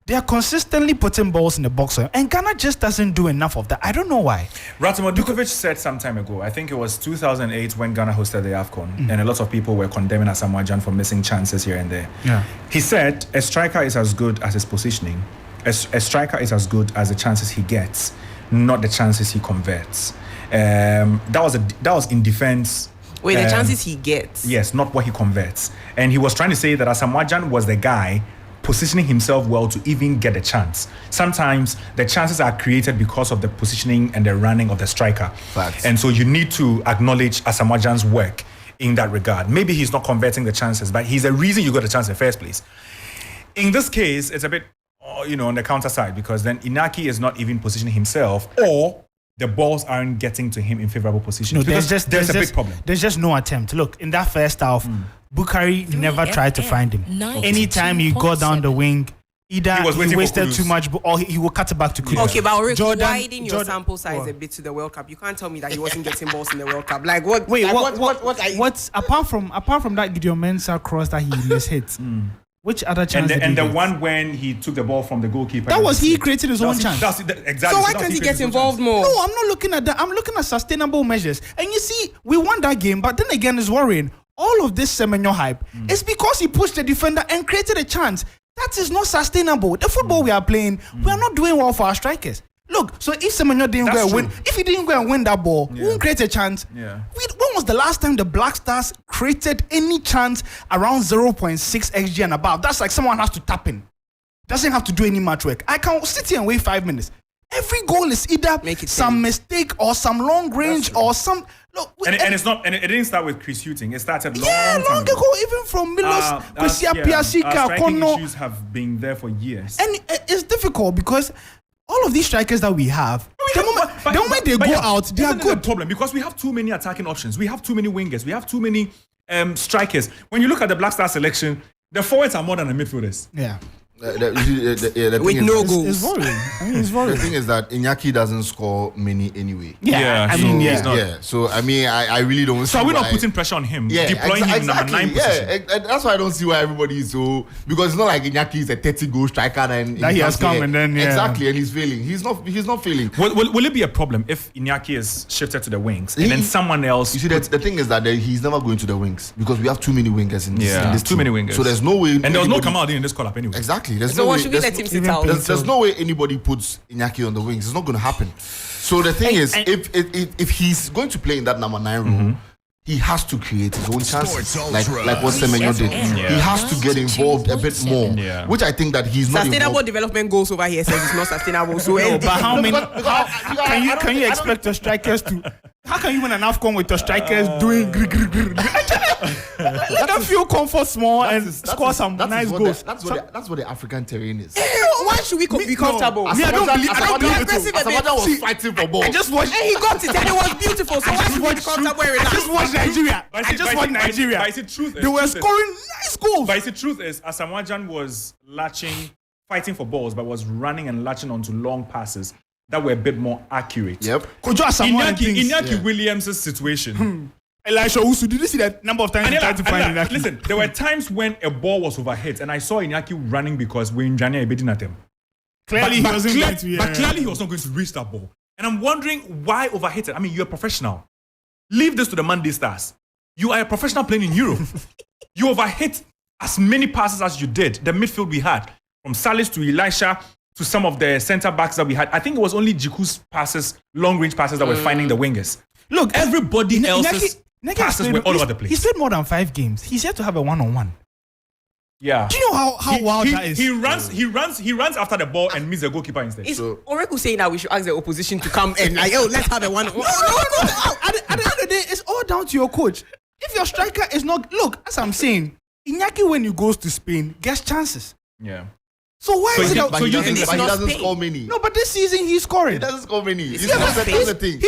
They are consistently putting balls in the box, and Ghana just doesn't do enough of that. I don't know why. Ratimo Dukovic said some time ago, I think it was 2008 when Ghana hosted the AFCON, and a lot of people were condemning Asamoah Gyan for missing chances here and there. Yeah. He said a striker is as good as his positioning. A striker is as good as the chances he gets, not the chances he converts. That was in defense. Wait, the chances he gets? Yes, not what he converts. And he was trying to say that Asamoah Gyan was the guy positioning himself well to even get a chance. Sometimes the chances are created because of the positioning and the running of the striker. Facts. And so you need to acknowledge Asamoah Gyan's work in that regard. Maybe he's not converting the chances, but he's the reason you got a chance in the first place. In this case, it's a bit, on the counter side, because then Inaki is not even positioning himself, or the balls aren't getting to him in favorable positions. No, there's a big problem. There's just no attempt. Look, in that first half, Bukari never tried to find him. Anytime he got down the wing, either he wasted too much, or he will cut it back to Kudus. Okay, but widen your sample size a bit to the World Cup. You can't tell me that he wasn't getting balls in the World Cup. Like what? Wait, like what's apart from that Gideon Mensah cross that he mishit? Which other chance? And the one when he took the ball from the goalkeeper. That was he created his own chance. Exactly. So why can't he get involved more? No, I'm not looking at that. I'm looking at sustainable measures. And you see, we won that game, but then again, it's worrying. All of this Semenyo hype is because he pushed the defender and created a chance. That is not sustainable. The football we are playing, we are not doing well for our strikers. Look, so if Semenyo didn't go and win, if he didn't go and win that ball, we won't create a chance. Yeah. When was the last time the Black Stars created any chance around 0.6 XG and above? That's like someone has to tap in. Doesn't have to do any much work. I can sit here and wait 5 minutes. Every goal is either some mistake or some long range or some. Look, and it's not. And it didn't start with Chris Hughting. It started long ago. Even from Milos, Piasika, Kono. Issues have been there for years. And it's difficult because all of these strikers that we have, the moment they go out, they are good. The problem, because we have too many attacking options. We have too many wingers. We have too many strikers. When you look at the Black Star selection, the forwards are more than the midfielders. Yeah. The With thing no is, goals. It's worrying. I mean, it's the worrying. thing is that Iñaki doesn't score many anyway. Yeah, I mean, he's not. Yeah, so I mean, I really don't. So see are we not why- putting pressure on him? Yeah, Deploying him in number 9 position. Yeah, that's why I don't see why everybody is so, because it's not like Iñaki is a 30-goal striker and That he has comes come here. and then, yeah. Exactly, and he's failing. He's not failing. Will it be a problem if Iñaki is shifted to the wings and then someone else? You see, the thing is that he's never going to the wings because we have too many wingers in this, Yeah, in this too team. many wingers. So there's no way. And there was no anybody- Kamaldeen in this call-up anyway. Exactly. There's So no what way. should we there's- let him sit even out? There's no way anybody puts Iñaki on the wings. It's not going to happen. So the thing is, if he's going to play in that number 9 role, he has to create his own chances, Sports like Ultra. what Semenyo did. Yeah. He has to get involved a bit more, Yeah. which I think that he's not Sustainable involved. development goals over here says it's not sustainable. So No, but how many? because Can you expect your strikers to? How can you win an AFCON with your strikers doing? Let them feel comfort small and score some nice goals. That's what the African terrain is. why should we be comfortable? Me, I don't believe it. Aggressive a bit. Asamoah was See, fighting for balls. I just watched. And he got it and it was beautiful. So why should we be comfortable and I relax? just watched Nigeria. I just watched Nigeria. But the truth is, They were scoring nice goals. But the truth is, Asamoah was fighting for balls, but was running and latching onto long passes that were a bit more accurate. Yep. Kojo Asamoah and things. Iñaki Williams' situation. Elisha Usu, did you see that number of times he And tried to find Iñaki? listen, there were times when a ball was overhit, and I saw Iñaki running because Wayne Jania bidding at him. Clearly, he wasn't going to. But clearly, he was not going to reach that ball. And I'm wondering why overhit it. I mean, you're a professional. Leave this to the Monday Stars. You are a professional playing in Europe. You overhit as many passes as you did. The midfield we had, from Salis to Elisha to some of the centre backs that we had. I think it was only Jiku's passes, long range passes that were finding the wingers. Look, Everybody else's Negi passes played- were all he's- over the place. He's played more than 5 games. He's yet to have a one-on-one. Yeah. Do you know how wild that is? He runs after the ball and meets the goalkeeper instead. Is Oreku saying that we should ask the opposition to come and like, oh, let's have a one? No. At the end of the day, it's all down to your coach. If your striker is not, look, as I'm saying, Iñaki when he goes to Spain gets chances. Yeah. So why So is he it? can- that- so you think it's but he not doesn't Spain. score many. no, but this season he's scoring. He doesn't score many. It's That's not the- Spain. that's the thing.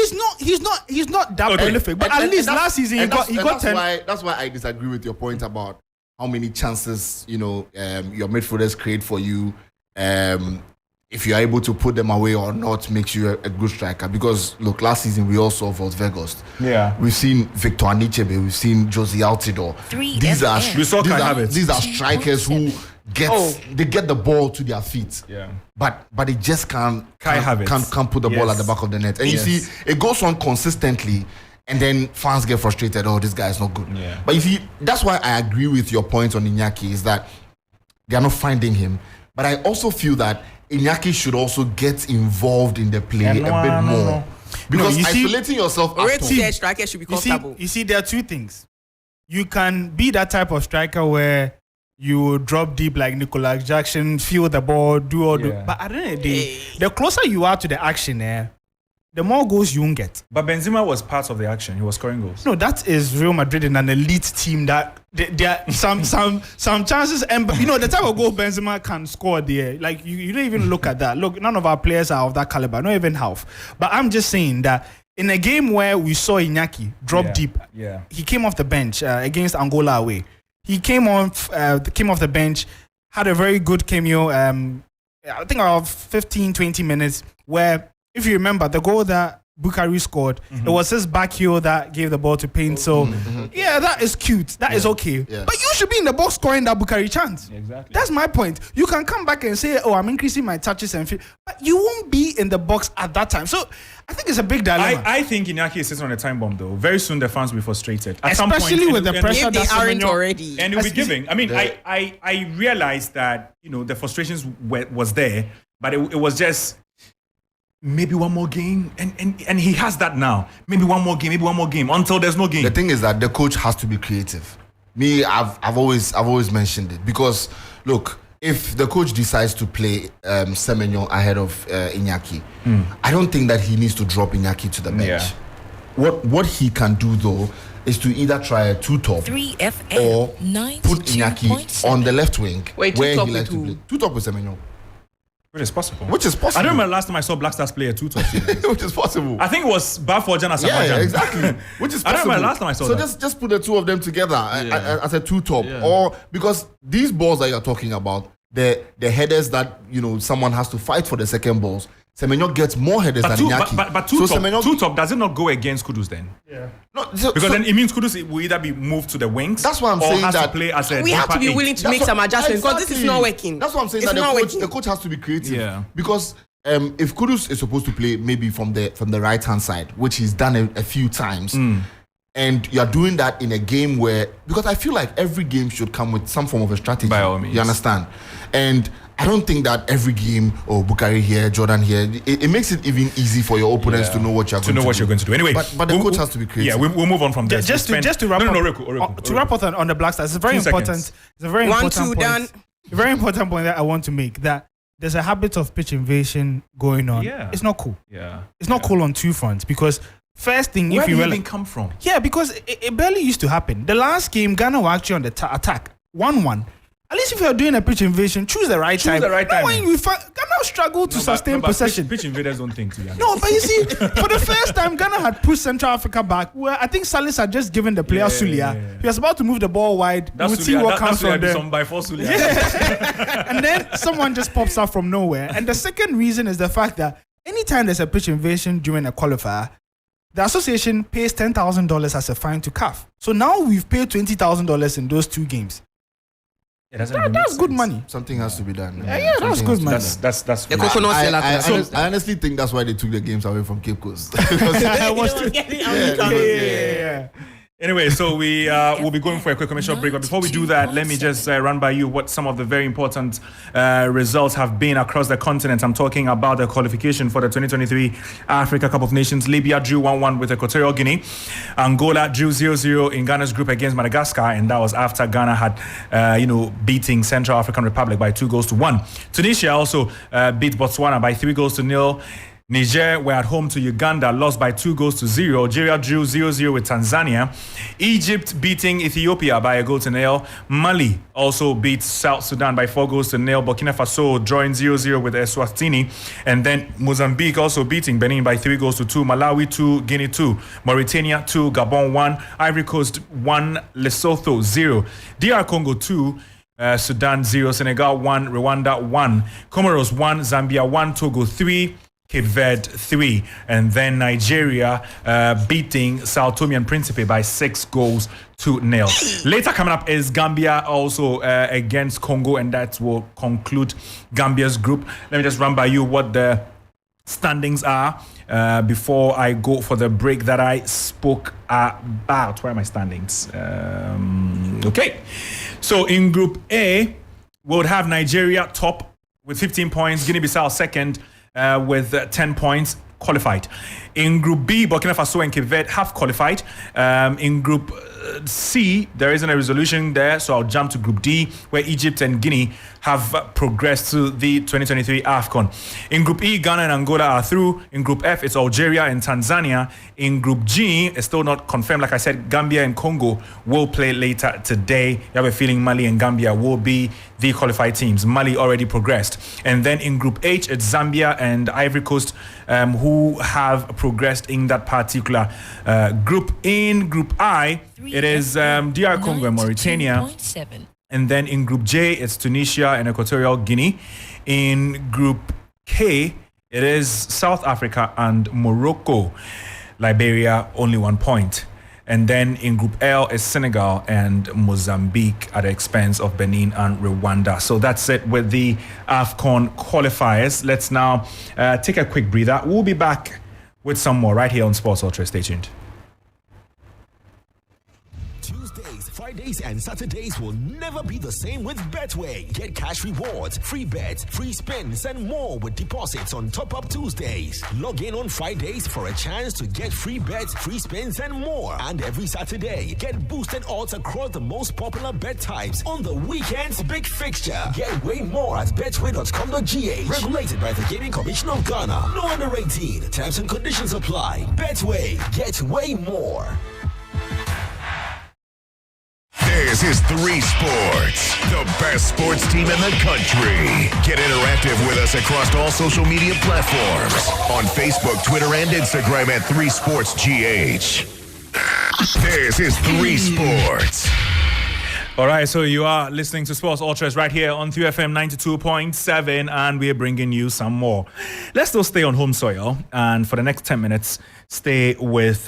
He's not that Okay. prolific. But And- at and least that's- last season he and got that's 10. That's why I disagree with your point about how many chances your midfielders create for you. If you're able to put them away or not makes you a good striker. Because look, last season we all saw Vegas. Yeah. We've seen Victor Anichebe, we've seen Josie Altidore. 3FM. We saw Kai Havertz. These are strikers who get the ball to their feet. Yeah. But they just can't Havertz. can't put the ball Yes. at the back of the net. And Yes. you see, it goes on consistently, and then fans get frustrated. Oh, this guy is not good. Yeah. But you see, that's why I agree with your point on Iñaki is that they are not finding him. But I also feel that Iñaki should also get involved in the play a bit more. Because you see- isolating yourself Oreku at said strikers should be comfortable. You see, there are 2 things. You can be that type of striker where you drop deep like Nicolas Jackson, feel the ball, do all the. Yeah. But at the end of the day, the closer you are to the action, the more goals you won't get. But Benzema was part of the action. He was scoring goals. No, that is Real Madrid and an elite team that there are some chances, and the type of goal Benzema can score there. Like you don't even look at that. Look, none of our players are of that caliber, not even half. But I'm just saying that in a game where we saw Iñaki drop deep, Yeah. he came off the bench against Angola away. He came off the bench, had a very good cameo. I think around 15-20 minutes where. If you remember the goal that Bukhari scored, it was his back heel that gave the ball to Payne. So, yeah, that is cute. That is okay. Yeah. But you should be in the box scoring that Bukhari chance. Exactly. That's my point. You can come back and say, oh, I'm increasing my touches and but you won't be in the box at that time. So, I think it's a big dilemma. I think Iñaki is sitting on a time bomb though. Very soon the fans will be frustrated. At Especially some point, with the pressure If they that aren't Semenyo- already. and it'll be giving. I mean, I realized that the frustrations was there, but it was just maybe one more game, and he has that now. Maybe one more game until there's no game. The thing is that the coach has to be creative. I've always mentioned it because look, if the coach decides to play Semenyo ahead of Iñaki, I don't think that he needs to drop Iñaki to the bench. Yeah. What he can do though is to either try a 2-top 3FM. or put Iñaki 92.7. on the left wing Wait, where 2-top he likes with to who? play. 2-top with Semenyo, Which is possible. which is possible. I don't remember last time I saw Black Stars play a 2-top. which is possible. I think it was Baforjan and Yeah, Samajan. exactly. Which is possible. I don't remember last time I saw so that. just put the two of them together as a 2-top, or because these balls that you're talking about, the headers that someone has to fight for the second balls. Semenyo gets more headers than Iñaki. But two top does it not go against Kudus then? Yeah. No, because then it means Kudus will either be moved to the wings. That's why I'm or saying has that to play as a We have to be deeper willing eight. to make some adjustments because this is not working. That's what I'm saying. It's That not the working. coach has to be creative. Yeah. Because if Kudus is supposed to play maybe from the right hand side, which he's done a few times, and you're doing that in a game where, because I feel like every game should come with some form of a strategy. By all means. You understand? And I don't think that every game, Bukari here, Jordan here, it makes it even easy for your opponents to know what you're going to do. Anyway, but the coach has to be creative. Yeah, we'll move on from this. Just to wrap up. Reku. To wrap up on the Black Stars, it's a very 2 important. seconds. It's a very important point. Done. A very important point that I want to make, that there's a habit of pitch invasion going on. Yeah. It's not cool. Yeah. It's not cool on two fronts, because first thing, Where if you did it really even come from? yeah, because it barely used to happen. The last game, Ghana were actually on the attack 1-1. At least if you're doing a pitch invasion, choose the right time. the right time. When you Ghana struggle to sustain possession. Pitch invaders don't think to be honest. No, but you see, for the first time, Ghana had pushed Central Africa back, where I think Salis had just given the player Sulia. yeah. He was about to move the ball wide. We'll see what comes from there. Some by force Sulia. And then someone just pops up from nowhere. And the second reason is the fact that anytime there's a pitch invasion during a qualifier, the association pays $10,000 as a fine to CAF. So now we've paid $20,000 in those 2 games. That's good money. Something has to be done. Yeah, that's good money. That's The coconut seller. I honestly think that's why they took the games away from Cape Coast. Yeah. Anyway, so we will be going for a quick commercial break. But before we do that, let me just run by you what some of the very important results have been across the continent. I'm talking about the qualification for the 2023 Africa Cup of Nations. Libya drew 1-1 with Equatorial Guinea. Angola drew 0-0 in Ghana's group against Madagascar, and that was after Ghana had, beating Central African Republic by 2-1. Tunisia also beat Botswana by 3-0. Niger were at home to Uganda, lost by 2-0. Algeria drew 0-0 with Tanzania. Egypt beating Ethiopia by 1-0. Mali also beat South Sudan by 4-0. Burkina Faso drawing 0-0 with Eswatini. And then Mozambique also beating Benin by 3-2. Malawi 2, Guinea 2. Mauritania 2, Gabon 1. Ivory Coast 1, Lesotho 0. DR Congo 2. Sudan 0. Senegal 1, Rwanda 1. Comoros 1, Zambia 1, Togo 3. Cape Verde 3, and then Nigeria beating Sao Tome and Principe by 6-0. Later coming up is Gambia also against Congo, and that will conclude Gambia's group. Let me just run by you what the standings are before I go for the break that I spoke about. Where are my standings? Okay, so in Group A, we would have Nigeria top with 15 points, Guinea-Bissau second with 10 points, qualified. In Group B, Burkina Faso and Cape Verde have qualified. In Group C, there isn't a resolution there, so I'll jump to Group D, where Egypt and Guinea have progressed to the 2023 AFCON. In Group E, Ghana and Angola are through. In Group F, it's Algeria and Tanzania. In Group G, it's still not confirmed. Like I said, Gambia and Congo will play later today. You have a feeling Mali and Gambia will be the qualified teams. Mali already progressed. And then in Group H, it's Zambia and Ivory Coast who have progressed in that particular group. In Group I, it is DR Congo and Mauritania. And then in Group J, it's Tunisia and Equatorial Guinea. In Group K, it is South Africa and Morocco. Liberia, only 1 point. And then in Group L is Senegal and Mozambique at the expense of Benin and Rwanda. So that's it with the AFCON qualifiers. Let's now take a quick breather. We'll be back with some more right here on Sports Ultra. Stay tuned. Tuesdays, Fridays, and Saturdays will never be the same with Betway. Get cash rewards, free bets, free spins, and more with deposits on Top Up Tuesdays. Log in on Fridays for a chance to get free bets, free spins, and more. And every Saturday, get boosted odds across the most popular bet types on the weekend's big fixture. Get way more at betway.com.gh. Regulated by the Gaming Commission of Ghana. No under 18. Terms and conditions apply. Betway. Get way more. This is 3Sports, the best sports team in the country. Get interactive with us across all social media platforms on Facebook, Twitter, and Instagram at 3SportsGH. This is 3Sports. All right, so you are listening to Sports Ultras right here on 3FM 92.7, and we're bringing you some more. Let's still stay on home soil, and for the next 10 minutes, stay with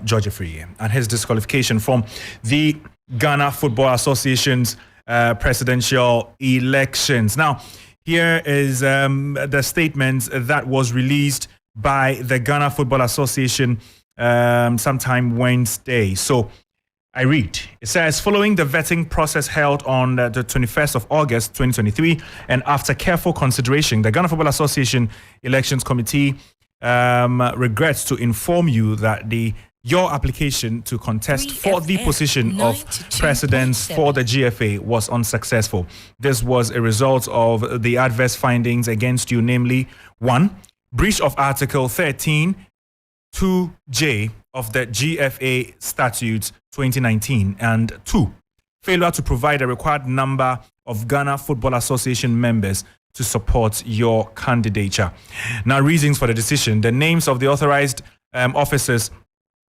George Free and his disqualification from the Ghana Football Association's presidential elections. Now, here is the statement that was released by the Ghana Football Association sometime Wednesday. So I read, it says, following the vetting process held on the 21st of August 2023, and after careful consideration, the Ghana Football Association Elections Committee regrets to inform you that your application to contest for the position of president for the GFA was unsuccessful. This was a result of the adverse findings against you, namely 1. Breach of Article 13 2J of the GFA Statutes 2019, and 2. Failure to provide a required number of Ghana Football Association members to support your candidature. Now, reasons for the decision: the names of the authorized officers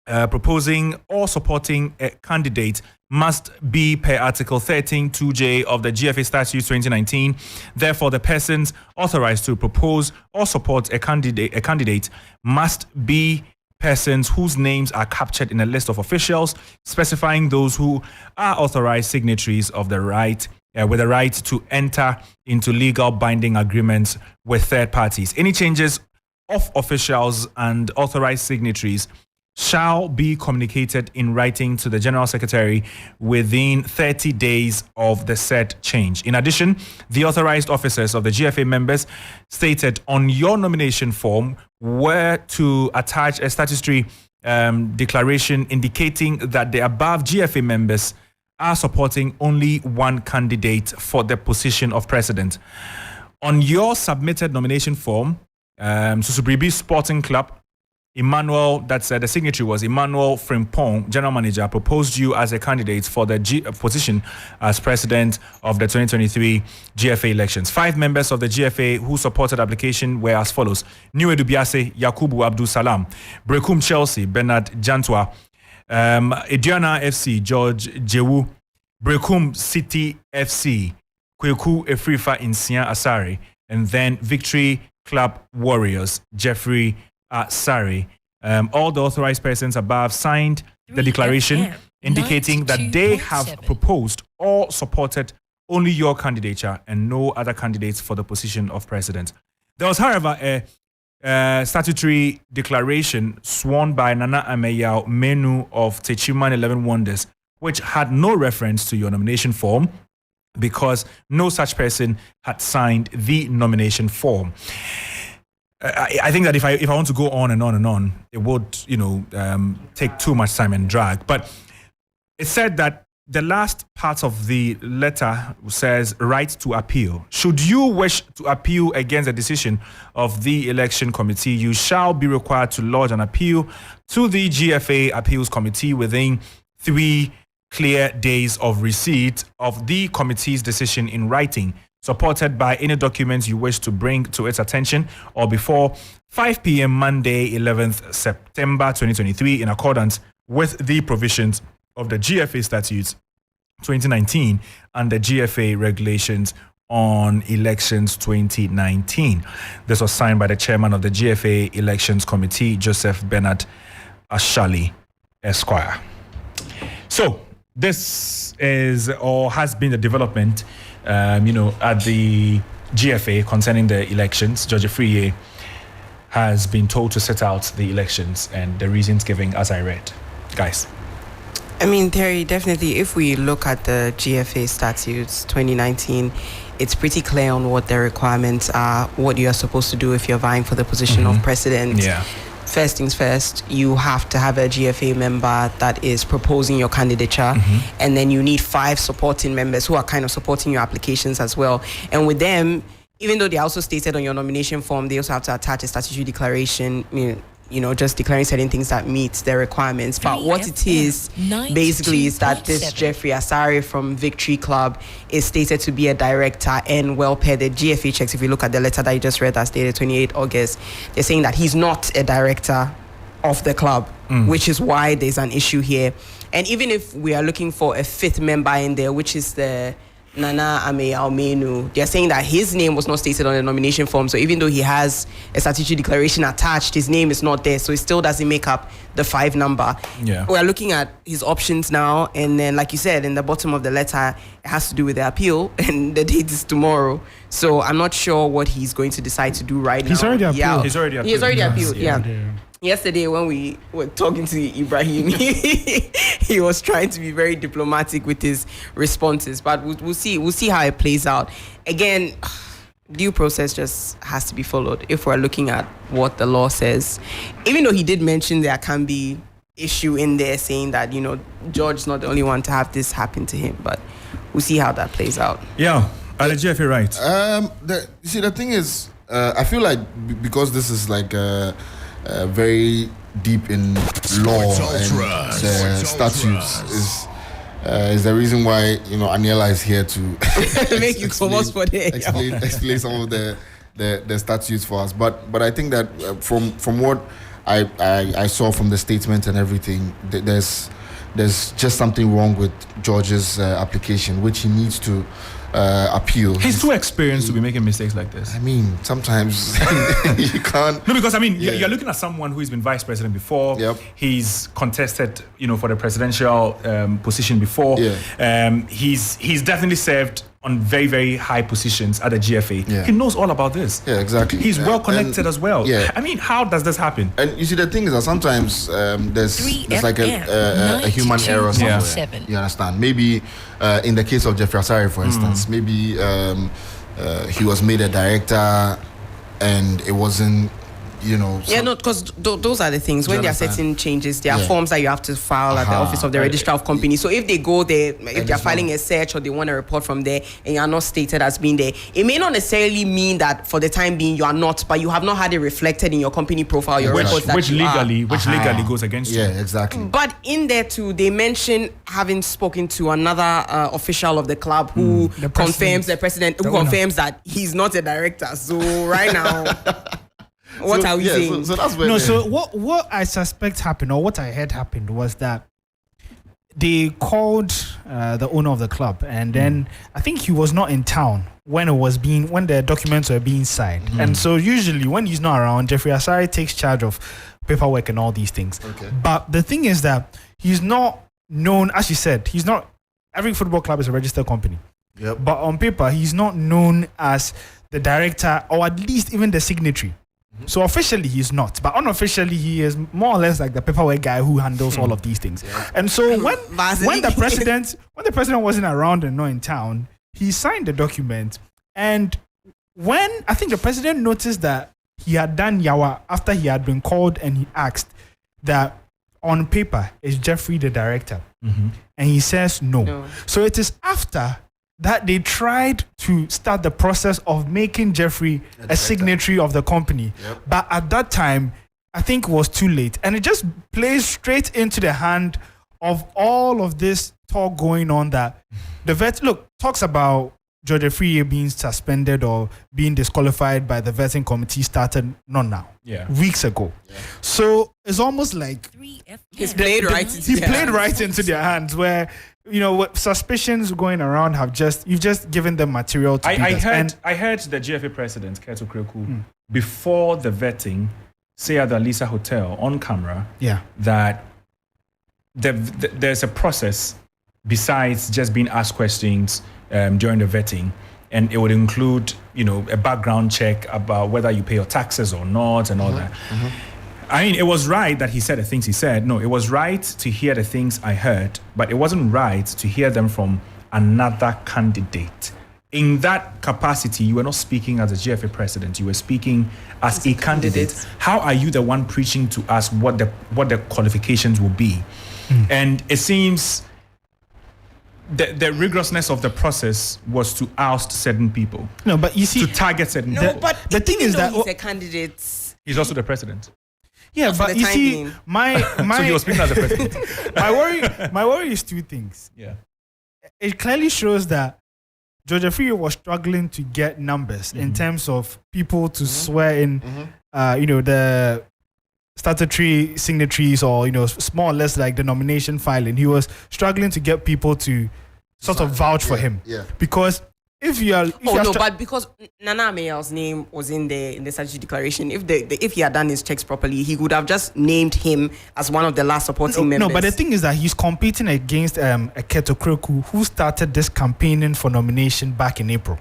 proposing or supporting a candidate must be per Article 13 2J of the GFA Statutes 2019. Therefore, the persons authorized to propose or support a candidate must be persons whose names are captured in a list of officials, specifying those who are authorized signatories of the right with the right to enter into legal binding agreements with third parties. Any changes of officials and authorized signatories shall be communicated in writing to the General Secretary within 30 days of the said change. In addition, the authorized officers of the GFA members stated on your nomination form were to attach a statutory declaration indicating that the above GFA members are supporting only one candidate for the position of president. On your submitted nomination form, Susubribi Sporting Club, Emmanuel, the signatory was Emmanuel Frimpong, General Manager, proposed you as a candidate for the position as president of the 2023 GFA elections. 5 members of the GFA who supported application were as follows: Nuedu Biase, Yakubu Abdul Salam, Brekum Chelsea, Bernard Jantwa, Ediana FC, George Jewu, Brekum City FC, Kweku Efrifa Insian Asare, and then Victory Club Warriors, Jeffrey Sari. All the authorized persons above signed the declaration indicating that they have proposed or supported only your candidature and no other candidates for the position of president. There was, however, a statutory declaration sworn by Nana Ameyao Menu of Techiman 11 Wonders, which had no reference to your nomination form because no such person had signed the nomination form. I think that if I want to go on and on and on, it would, take too much time and drag. But it said that the last part of the letter says right to appeal. Should you wish to appeal against the decision of the election committee, you shall be required to lodge an appeal to the GFA Appeals Committee within 3 clear days of receipt of the committee's decision in writing, supported by any documents you wish to bring to its attention, or before 5 p.m. Monday, 11th September 2023, in accordance with the provisions of the GFA Statutes 2019 and the GFA Regulations on Elections 2019. This was signed by the chairman of the GFA Elections Committee, Joseph Bernard Ashali, Esquire. So this is or has been the development at the GFA concerning the elections. George Free has been told to set out the elections and the reasons given as I read. Guys. I mean, Terry, definitely, if we look at the GFA statutes 2019, it's pretty clear on what the requirements are, what you are supposed to do if you're vying for the position of president. Yeah. First things first, you have to have a GFA member that is proposing your candidature, and then you need 5 supporting members who are kind of supporting your applications as well. And with them, even though they also stated on your nomination form, they also have to attach a statutory declaration, just declaring certain things that meet their requirements. But what it is basically is that this Jeffrey Asare from Victory Club is stated to be a director, and well per the GFA checks, if you look at the letter that you just read that's dated 28 August, they're saying that he's not a director of the club, which is why there's an issue here. And even if we are looking for a fifth member in there, which is the Nana Ame Almenu, they're saying that his name was not stated on the nomination form. So even though he has a statutory declaration attached, his name is not there. So it still doesn't make up the 5 number. Yeah. We're looking at his options now. And then, like you said, in the bottom of the letter, it has to do with the appeal. And the date is tomorrow. So I'm not sure what he's going to decide to do right now. He's already appealed. Yeah. He's already appealed. He has already Yes, appealed, yeah. Yesterday, when we were talking to Ibrahim, he was trying to be very diplomatic with his responses. But we'll see. We'll see how it plays out. Again, due process just has to be followed if we're looking at what the law says. Even though he did mention there can be issue in there saying that, you know, George's not the only one to have this happen to him. But we'll see how that plays out. Yeah, are the GFA right? You see, the thing is, I feel like because this is like very deep in law and statutes is the reason why, you know, Aniela is here to make you come out for there. Explain some of the statutes for us. But I think that from what I saw from the statement and everything, there's just something wrong with George's application, which he needs to appeal. He's too experienced to be making mistakes like this. I mean, sometimes you can't. No, because I mean, you're looking at someone who's been vice president before. Yep. He's contested, you know, for the presidential position before. Yeah. He's definitely served on very, very high positions at the GFA. Yeah. He knows all about this. Yeah, exactly. He's well connected as well. Yeah. I mean, how does this happen? And you see, the thing is that sometimes there's like a human error somewhere. Yeah. You understand? Maybe in the case of Jeffrey Asari, for instance, maybe he was made a director and it wasn't, you know. Yeah, no, because those are the things. When there are certain changes, there are forms that you have to file at the office of the registrar of companies. So if they go there, if they're filing a search or they want a report from there and you are not stated as being there, it may not necessarily mean that for the time being you are not, but you have not had it reflected in your company profile, your records that Which you legally are. goes against you. Yeah, exactly. But in there too, they mention having spoken to another official of the club who confirms confirms that he's not a director. So right now, what are we saying? So that's where No, so what I suspect happened, or what I heard happened, was that they called the owner of the club, and then I think he was not in town when the documents were being signed. And so usually when he's not around, Jeffrey Asari takes charge of paperwork and all these things. Okay. But the thing is that he's not known, as you said, every football club is a registered company. Yep. But on paper, he's not known as the director, or at least even the signatory. So officially he's not, but unofficially he is more or less like the paperwork guy who handles all of these things. Yeah. And so when the president wasn't around and not in town, he signed the document. And when I think the president noticed that he had done Yawa after he had been called, and he asked that on paper is Jeffrey the director, and he says no. So it is after that they tried to start the process of making Jeffrey a signatory of the company. Yep. But at that time, I think it was too late. And it just plays straight into the hand of all of this talk going on that the vet, talks about George Afriyie being suspended or being disqualified by the vetting committee started not now. Yeah. Weeks ago. Yeah. So it's almost like he played right into their hands, where, you know, what suspicions going around you've just given them material to I heard the GFA president, Keto Kreku, before the vetting, say at the Lisa Hotel on camera, that there's a process besides just being asked questions during the vetting, and it would include, you know, a background check about whether you pay your taxes or not and all that. I mean, it was right that he said the things he said. No, it was right to hear the things I heard, but it wasn't right to hear them from another candidate. In that capacity, you were not speaking as a GFA president. You were speaking as a candidate. How are you the one preaching to us what the qualifications will be? And it seems the rigorousness of the process was to oust certain people. No, but you see, to target certain people. But the thing is that he's a candidate. He's also the president. Yeah, but you see, my so he was speaking as a president. my worry is two things. Yeah, it clearly shows that George Afriyie was struggling to get numbers in terms of people to swear in. You know, the statutory signatories or more or less like the nomination filing, he was struggling to get people to sort of vouch for him. Yeah. Because if you are, but because Nana Ameya's name was in the statutory declaration, if he had done his checks properly, he would have just named him as one of the last supporting members. No, but the thing is that he's competing against Keto Kreku, who started this campaigning for nomination back in April.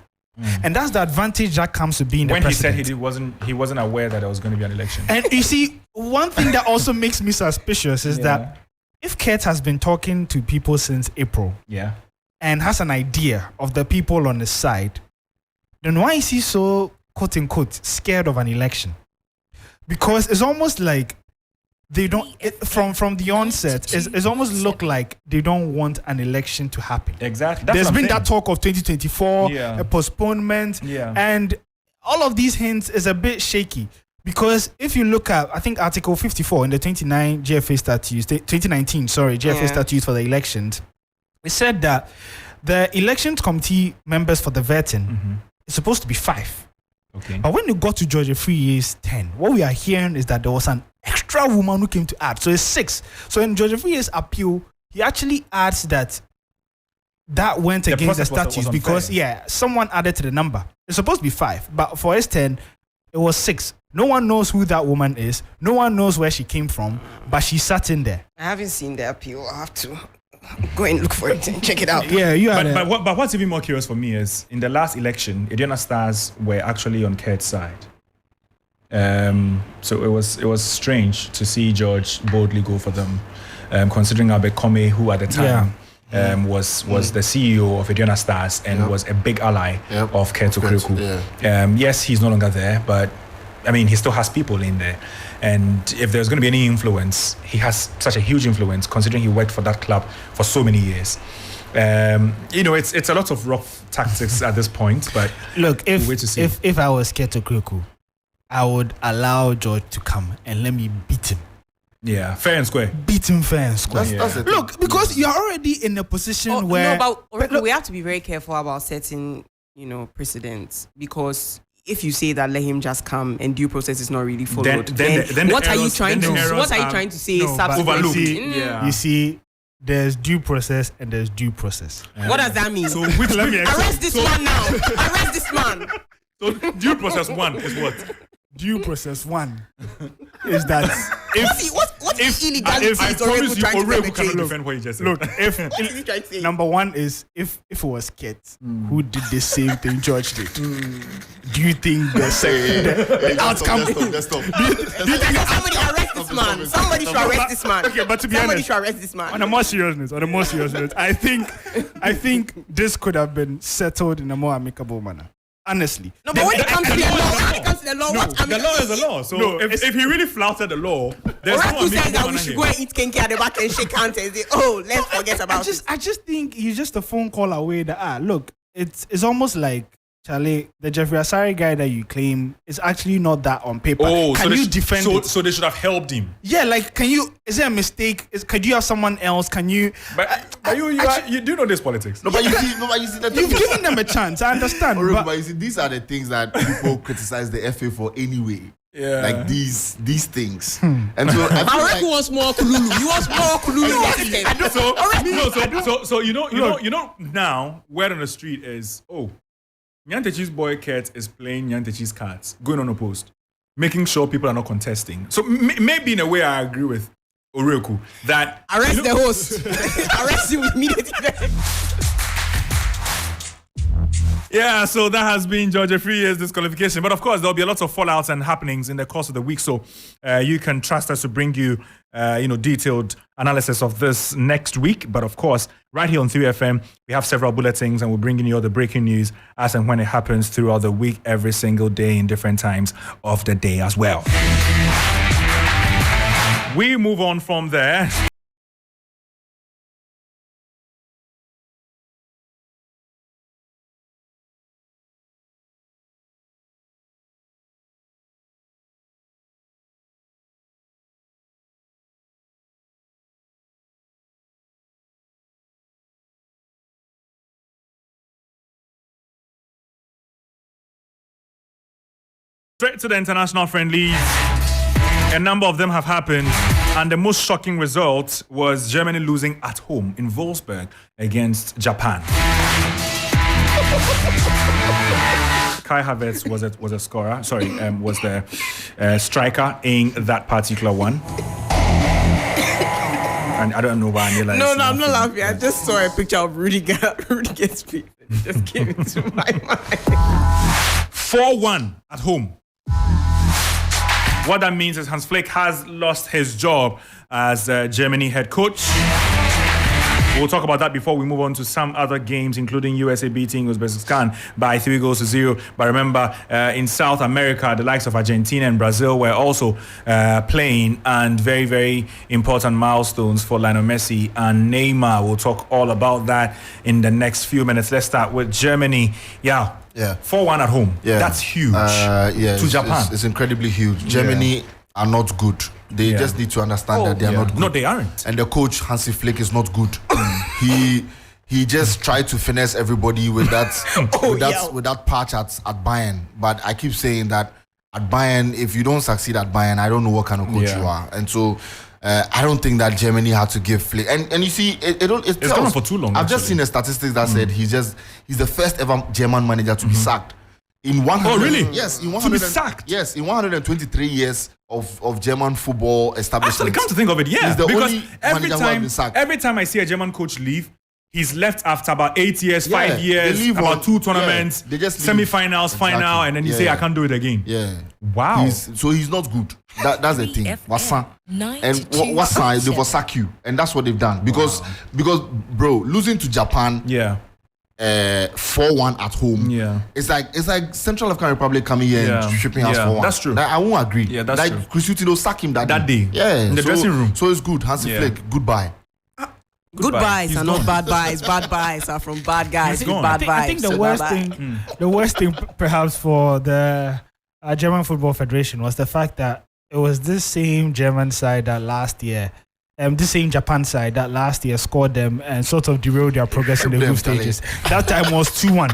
And that's the advantage that comes to being the president. When he said he wasn't aware that there was going to be an election. And you see, one thing that also makes me suspicious is that if Kurt has been talking to people since April, and has an idea of the people on his side, then why is he so quote unquote scared of an election? Because it's almost like they don't from the onset. It's almost look like they don't want an election to happen. Exactly. There's been that talk of 2024, a postponement, Yeah. and all of these hints is a bit shaky. Because if you look at, I think Article 54 in the 2019 GFA statutes for the elections, it said that the elections committee members for the vetting is supposed to be 5. Okay. But when you got to Georgia Free's 10, what we are hearing is that there was an extra woman who came to add. So it's 6. So in Georgia Free's appeal, he actually adds that went against the statutes because, someone added to the number. It's supposed to be 5. But for his 10, it was 6. No one knows who that woman is. No one knows where she came from, but she sat in there. I haven't seen the appeal. I have to go and look for it and check it out. Yeah, you had but what's even more curious for me is in the last election, Aduana Stars were actually on Kurt's side. So it was strange to see George boldly go for them, considering Abekome, who at the time was the CEO of Aduana Stars and was a big ally of Kurt Okreku. Yes, he's no longer there, but I mean, he still has people in there. And if there's going to be any influence, he has such a huge influence considering he worked for that club for so many years. It's a lot of rough tactics at this point, but look, if I was Keto Kreku, I would allow George to come and let me beat him. Yeah, fair and square. Beat him fair and square. That's the look, thing. because you're already in a position where... No, but we have to be very careful about setting, precedents, because if you say that let him just come and due process is not really followed, then what are you trying to say? Subsequently, you see, there's due process and there's due process. What does that mean? So arrest this man now. Arrest this man. So due process 1 is what? Due process 1 is that if illegality is already trying to perpetrate. Defend what you just said. Look, if number 1 is if it was Kate who did the same thing George did, do you think the outcome? Do you think somebody arrest this man? Somebody should arrest this man. Okay, but to be honest, should arrest this man. On a more serious note, I think this could have been settled in a more amicable manner. Honestly. No, but when it comes to the law, the law is the law. So if he really flouted the law, there's no one says that we should go and eat kenke at the back and shake hands and say, let's forget about it. I just think he's just a phone call away that, look, it's almost like, Charlie, the Jeffrey Asari guy that you claim is actually not that on paper. Can you defend it? So they should have helped him. Yeah, like, is there a mistake? Could you have someone else? Can you? But you do know this politics. No, but you see the you've given them a chance. I understand. But you see, these are the things that people criticize the FA for anyway. Yeah. Like these things. And so Areku wants more Kululu. He wants more Kululu. So you know now word on the street is Nyantechi's boy Kurt is playing Nyantechi's cards, going unopposed, making sure people are not contesting. So maybe in a way I agree with Oreku that arrest the host, arrest him immediately. Yeah, so that has been Georgia Free's disqualification. But of course, there'll be a lot of fallouts and happenings in the course of the week. So you can trust us to bring you, detailed analysis of this next week. But of course, right here on 3FM, we have several bulletins and we're bringing you all the breaking news as and when it happens throughout the week, every single day in different times of the day as well. We move on from there. Straight to the international friendlies. A number of them have happened, and the most shocking result was Germany losing at home in Wolfsburg against Japan. Kai Havertz was a scorer. Sorry, was the striker in that particular one. And I don't know why Anila No, I'm not laughing. I just saw a picture of Rudiger's feet. It just came into my mind. 4-1 at home. What that means is Hans Flick has lost his job as Germany head coach. We'll talk about that before we move on to some other games, including USA beating Uzbekistan by 3-0. But remember, in South America, the likes of Argentina and Brazil were also playing, and very, very important milestones for Lionel Messi and Neymar. We'll talk all about that in the next few minutes. Let's start with Germany. Yeah. 4-1 at home. Yeah. That's huge. To Japan. It's incredibly huge. Germany are not good. They just need to understand that they are not good. No, they aren't. And the coach, Hansi Flick, is not good. He just tried to finesse everybody with that with that patch at Bayern. But I keep saying that at Bayern, if you don't succeed at Bayern, I don't know what kind of coach you are. And so I don't think that Germany had to give Flick. And you see, it's gone on for too long. I've just seen a statistic that said he's the first ever German manager to be sacked. In 100, oh really? Yes, in 100, to be sacked. Yes, in 123 years of German football establishment. Actually, come to think of it, he's the because only manager who has been sacked. every time I see a German coach leave, he's left after about 8 years, 5 years, about 2 tournaments, they just semi-finals, final, and then you say I can't do it again. Yeah. Wow. So he's not good. That's the thing. Wassan. And Wassan, they will sack you, and that's what they've done because bro, losing to Japan. 4-1 at home. It's like Central African Republic coming here and shipping us 4-1. That's true. I won't agree. Yeah, that's true. Chris Utino sack him that day. Yeah. In the dressing room. So it's good. Hansi Flick, goodbye. Goodbyes are not bad buys. Bad buys are from bad guys with bad vibes. I think the worst thing perhaps for the German Football Federation was the fact that it was this same German side that last year this same Japan side that last year scored them and sort of derailed their progress in the group stages. That time was 2-1.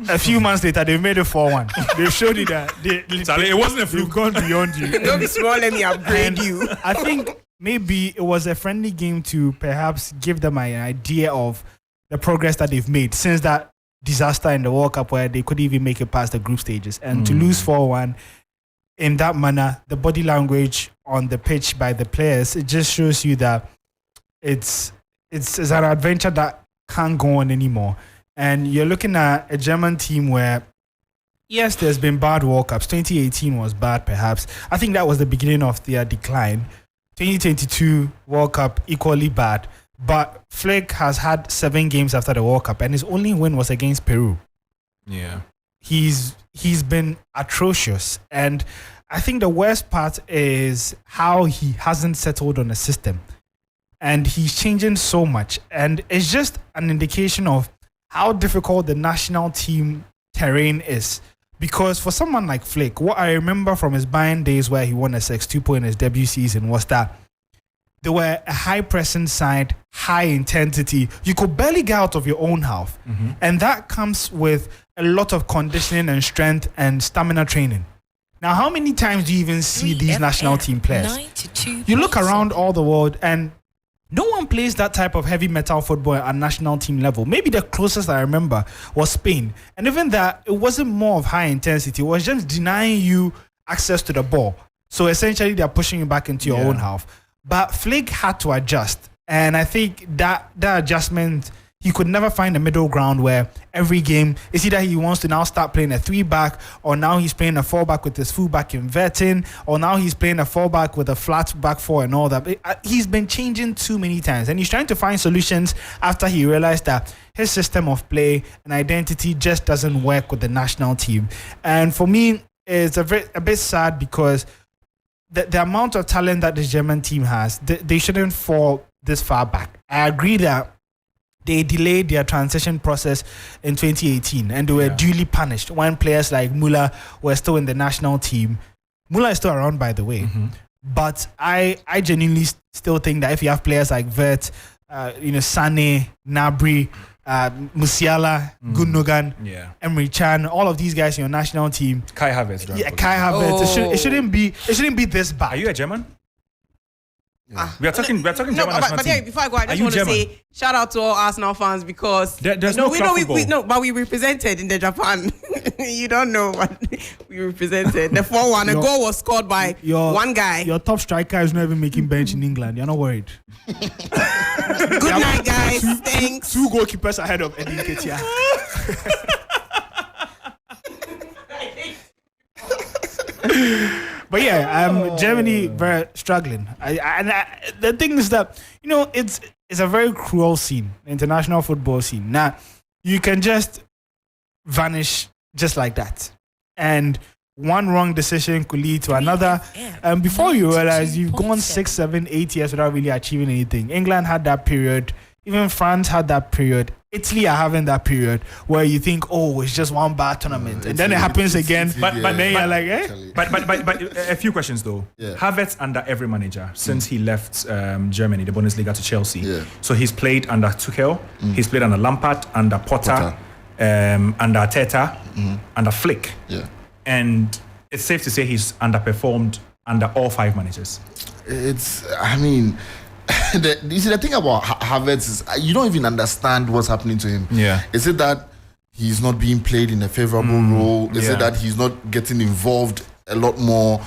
A few months later, they made it 4-1. They showed you that it wasn't a fluke. They've gone beyond you. Don't be small, let me upgrade you. I think maybe it was a friendly game to perhaps give them an idea of the progress that they've made since that disaster in the World Cup where they couldn't even make it past the group stages. And to lose 4-1 in that manner, the body language on the pitch by the players, it just shows you that it's an adventure that can't go on anymore. And you're looking at a German team where, yes, there's been bad World Cups. 2018 was bad, perhaps. I think that was the beginning of their decline. 2022 World Cup, equally bad. But Flick has had 7 games after the World Cup, and his only win was against Peru. Yeah. He's been atrocious. And I think the worst part is how he hasn't settled on a system. And he's changing so much. And it's just an indication of how difficult the national team terrain is. Because for someone like Flick, what I remember from his Bayern days where he won a 6-2 in his debut season was that they were a high-pressing side, high intensity. You could barely get out of your own half. And that comes with a lot of conditioning and strength and stamina training. Now, how many times do you even see these national team players? You look around all the world and no one plays that type of heavy metal football at national team level. Maybe the closest I remember was Spain. And even that, it wasn't more of high intensity. It was just denying you access to the ball. So essentially, they're pushing you back into your own half. But Flick had to adjust. And I think that adjustment, he could never find a middle ground where every game, it's either he wants to now start playing a 3-back, or now he's playing a 4-back with his full-back inverting, or now he's playing a 4-back with a flat back 4 and all that. He's been changing too many times, and he's trying to find solutions after he realized that his system of play and identity just doesn't work with the national team. And for me, it's a bit sad because the amount of talent that this German team has, they shouldn't fall this far back. I agree that they delayed their transition process in 2018 and they were duly punished when players like Müller were still in the national team. Müller is still around, by the way. But I genuinely still think that if you have players like Vert, Sané, Gnabry, Musiala, Gundogan, Yeah. Emre Can, all of these guys in your national team. Kai Havertz. Yeah, Kai Havertz. It shouldn't be this bad. Are you a German? Yeah. We are talking No, German but national yeah, team. before I go, I Are just you want to German? say shout out to all Arsenal fans because There's no we club know football. but we represented in the Japan. You don't know what we represented. The 4-1, a goal was scored by one guy. Your top striker is not even making bench in England. You're not worried. Good night, guys. Thanks. 2 goalkeepers ahead of Eddie Nketiah. But yeah, Germany very struggling. The thing is that it's a very cruel scene, international football scene. Now you can just vanish just like that, and one wrong decision could lead to another. And before you realize, you've gone 6, 7, 8 years without really achieving anything. England had that period. Even France had that period. Italy are having that period where you think, oh, it's just one bad tournament, and then it happens again. But then you're like, eh? But a few questions though. Yeah. Havertz under every manager since he left Germany, the Bundesliga, to Chelsea. Yeah. So he's played under Tuchel, he's played under Lampard, under Potter. Under Arteta, under Flick. Yeah. And it's safe to say he's underperformed under all 5 managers. You see, the thing about Havertz is you don't even understand what's happening to him. Yeah. Is it that he's not being played in a favorable role? Is it that he's not getting involved a lot more?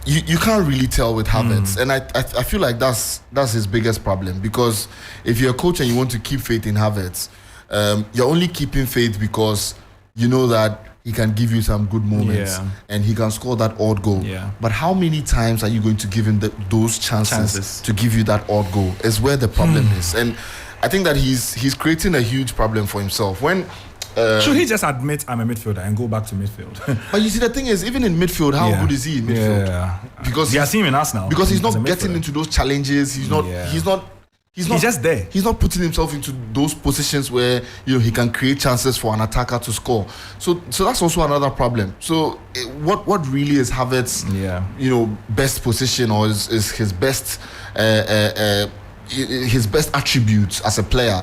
You can't really tell with Havertz. And I feel like that's his biggest problem, because if you're a coach and you want to keep faith in Havertz, you're only keeping faith because you know that he can give you some good moments and he can score that odd goal. Yeah. But how many times are you going to give him those chances to give you that odd goal? Is where the problem is. And I think that he's creating a huge problem for himself. When should he just admit I'm a midfielder and go back to midfield? But you see, the thing is, even in midfield, how good is he in midfield? Yeah. Because he has seen him in Arsenal. Because he's as a not getting midfielder. into those challenges. He's just there. He's not putting himself into those positions where he can create chances for an attacker to score. So that's also another problem. So what really is Havertz? Best position, or is his best attributes as a player?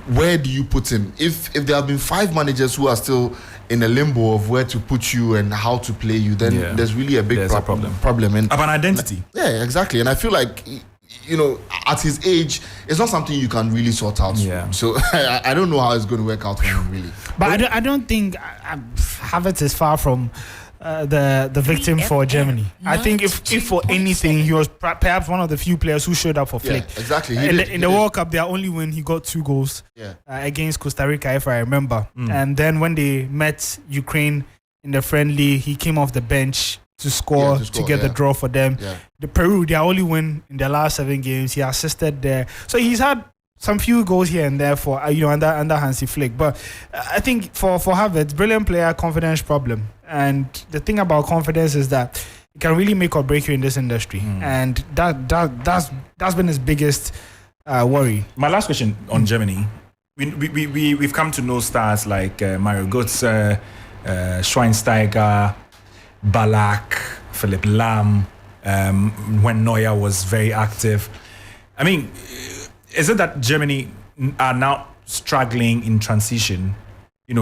Where do you put him? If there have been 5 managers who are still in a limbo of where to put you and how to play you, then there's really a big problem. And of an identity. Yeah, exactly. And I feel like, at his age, it's not something you can really sort out. Yeah. So I don't know how it's going to work out for him, really. But I don't think Havertz is far from the victim for Germany. I think if for anything, he was perhaps one of the few players who showed up for Flick. Yeah, exactly. In the World Cup, their only win, he got 2 goals against Costa Rica, if I remember. And then when they met Ukraine in the friendly, he came off the bench to score to get the draw for them. Yeah. The Peru, their only win in the last 7 games, he assisted there. So he's had some few goals here and there for under Hansi Flick. But I think for Havertz, brilliant player, confidence problem. And the thing about confidence is that it can really make or break you in this industry. And that's been his biggest worry. My last question on Germany. We've come to know stars like Mario Götze, Schweinsteiger, Ballack, Philipp Lahm, when Neuer was very active. I mean, is it that Germany are now struggling in transition,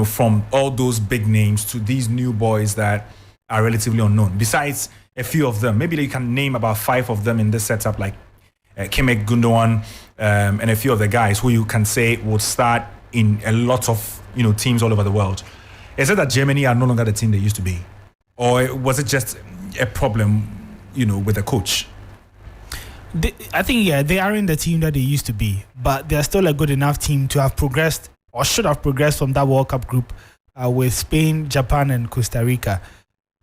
from all those big names to these new boys that are relatively unknown? Besides a few of them, maybe you can name about 5 of them in this setup, like Kimmich, Gundogan, and a few of the guys who you can say would start in a lot of teams all over the world. Is it that Germany are no longer the team they used to be? Or was it just a problem, with the coach? I think, they are in the team that they used to be, but they're still a good enough team to have progressed, or should have progressed, from that World Cup group with Spain, Japan, and Costa Rica.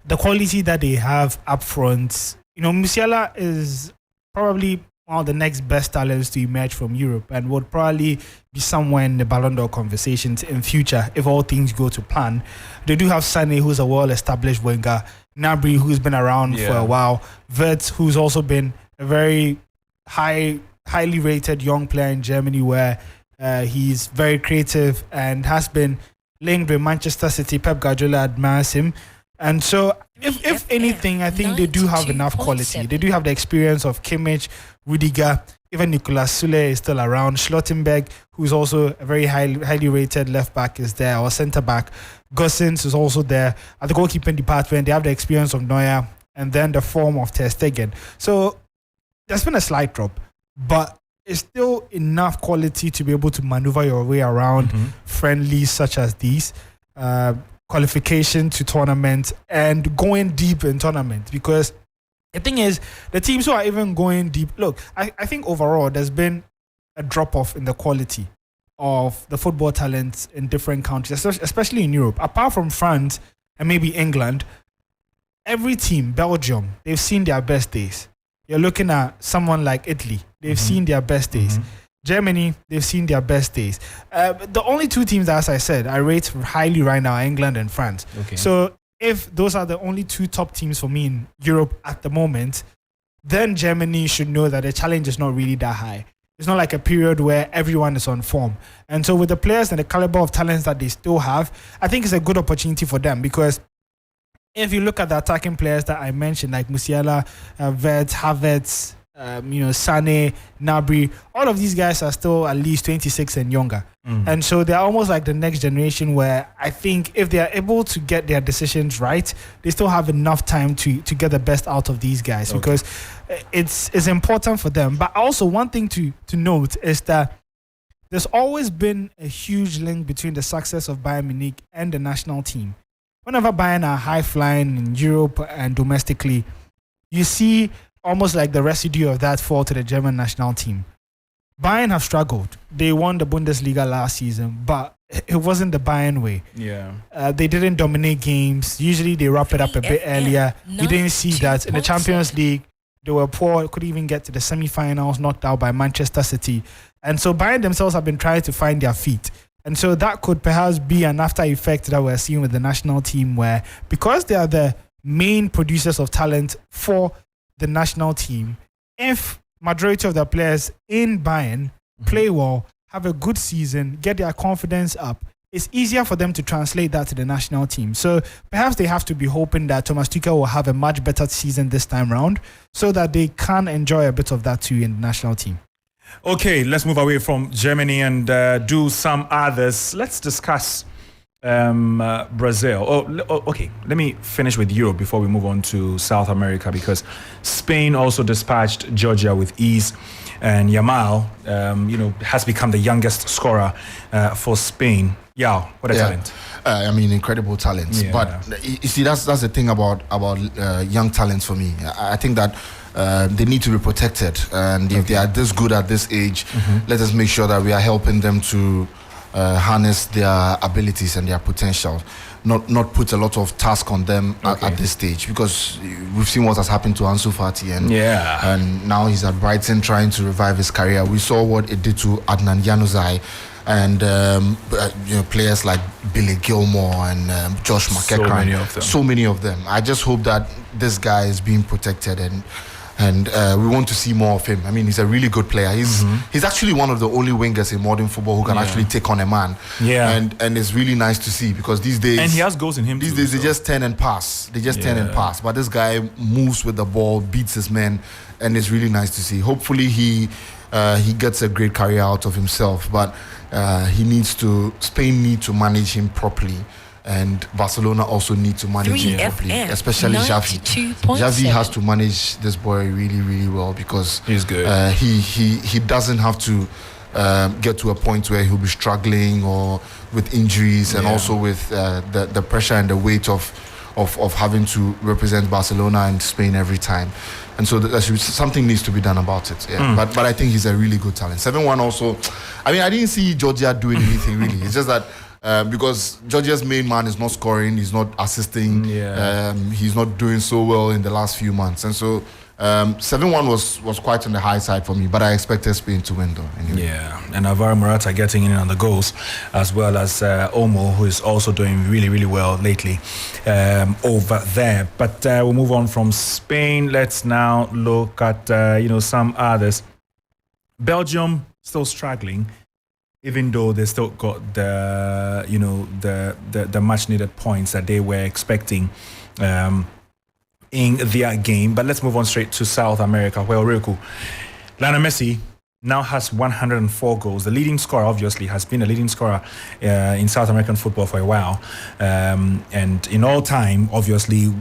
The quality that they have up front, Musiala is probably one of the next best talents to emerge from Europe and would probably be somewhere in the Ballon d'Or conversations in future if all things go to plan. They do have Sané, who's a well-established winger, Gnabry, who's been around for a while, Wirtz, who's also been a very highly rated young player in Germany, where he's very creative and has been linked with Manchester City. Pep Guardiola admires him. And so, if anything, I think they do have enough quality. They do have the experience of Kimmich, Rudiger, even Nicolas Sule is still around. Schlottenberg, who's also a very highly rated left back, is there, or centre back. Gosens is also there. At the goalkeeping department, they have the experience of Neuer and then the form of Ter Stegen. So there's been a slight drop, but it's still enough quality to be able to maneuver your way around friendlies such as these, qualification to tournament, and going deep in tournaments. Because the thing is, the teams who are even going deep, look, I think overall there's been a drop-off in the quality of the football talents in different countries, especially in Europe. Apart from France and maybe England, every team, Belgium, they've seen their best days. You're looking at someone like Italy. They've seen their best days. Germany, they've seen their best days. The only two teams, as I said, I rate highly right now are England and France. Okay. So if those are the only two top teams for me in Europe at the moment, then Germany should know that the challenge is not really that high. It's not like a period where everyone is on form. And so with the players and the caliber of talents that they still have, I think it's a good opportunity for them, because if you look at the attacking players that I mentioned, like Musiala, Wirtz, Havertz, Sané, Gnabry, all of these guys are still at least 26 and younger. And so they're almost like the next generation, where I think if they are able to get their decisions right, they still have enough time to get the best out of these guys, because it's important for them. But also one thing to note is that there's always been a huge link between the success of Bayern Munich and the national team. Whenever Bayern are high-flying in Europe and domestically, you see almost like the residue of that fall to the German national team. Bayern have struggled. They won the Bundesliga last season, but it wasn't the Bayern way. Yeah. They didn't dominate games. Usually they wrap it up a bit earlier. We didn't see that. In the Champions League, they were poor, couldn't even get to the semi-finals, knocked out by Manchester City. And so Bayern themselves have been trying to find their feet. And so that could perhaps be an after effect that we're seeing with the national team, where because they are the main producers of talent for the national team, if majority of the players in Bayern play well, have a good season, get their confidence up, it's easier for them to translate that to the national team. So perhaps they have to be hoping that Thomas Tuchel will have a much better season this time round, so that they can enjoy a bit of that too in the national team. Okay, let's move away from Germany and do some others. Let's discuss Brazil. Okay. Let me finish with Europe before we move on to South America, because Spain also dispatched Georgia with ease, and Yamal, has become the youngest scorer for Spain. Yeah, what a talent! Incredible talents. Yeah. But you see, that's the thing about young talents for me. I think that they need to be protected, and if they are this good at this age, let us make sure that we are helping them to harness their abilities and their potential, not put a lot of task on them at this stage, because we've seen what has happened to Ansu Fati, and now he's at Brighton trying to revive his career. We saw what it did to Adnan Januzaj, and players like Billy Gilmore and Josh McEachran. So many of them. I just hope that this guy is being protected, and we want to see more of him. I mean, he's a really good player. He's actually one of the only wingers in modern football who can actually take on a man. Yeah. And it's really nice to see, because these days... And he has goals in him these days, they just turn and pass. But this guy moves with the ball, beats his men, and it's really nice to see. Hopefully he gets a great career out of himself, but Spain need to manage him properly. And Barcelona also need to manage him properly, especially Xavi. Xavi has to manage this boy really, really well, because he's good. He doesn't have to get to a point where he'll be struggling or with injuries, and also with the pressure and the weight of having to represent Barcelona and Spain every time. And so something needs to be done about it. Yeah. But I think he's a really good talent. 7-1 also. I mean, I didn't see Georgia doing anything really. It's just that because Georgia's main man is not scoring, he's not assisting, he's not doing so well in the last few months. And so 7-1 was quite on the high side for me, but I expected Spain to win though. Anyway. Yeah, and Alvaro Morata getting in on the goals, as well as Olmo, who is also doing really, really well lately over there. But we'll move on from Spain. Let's now look at some others. Belgium still struggling, even though they still got the much needed points that they were expecting in their game. But let's move on straight to South America, where Lionel Messi now has 104 goals. The leading scorer, obviously, has been a leading scorer in South American football for a while. And in all time, obviously,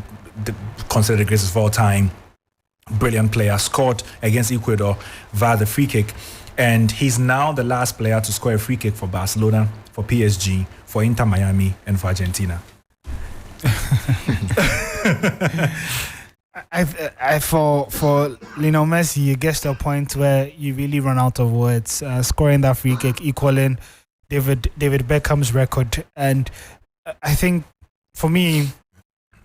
considered the greatest of all time. Brilliant player, scored against Ecuador via the free kick. And he's now the last player to score a free kick for Barcelona, for PSG, for Inter Miami, and for Argentina. For Lionel Messi, it gets to a point where you really run out of words. Scoring that free kick, equaling David Beckham's record, and I think for me,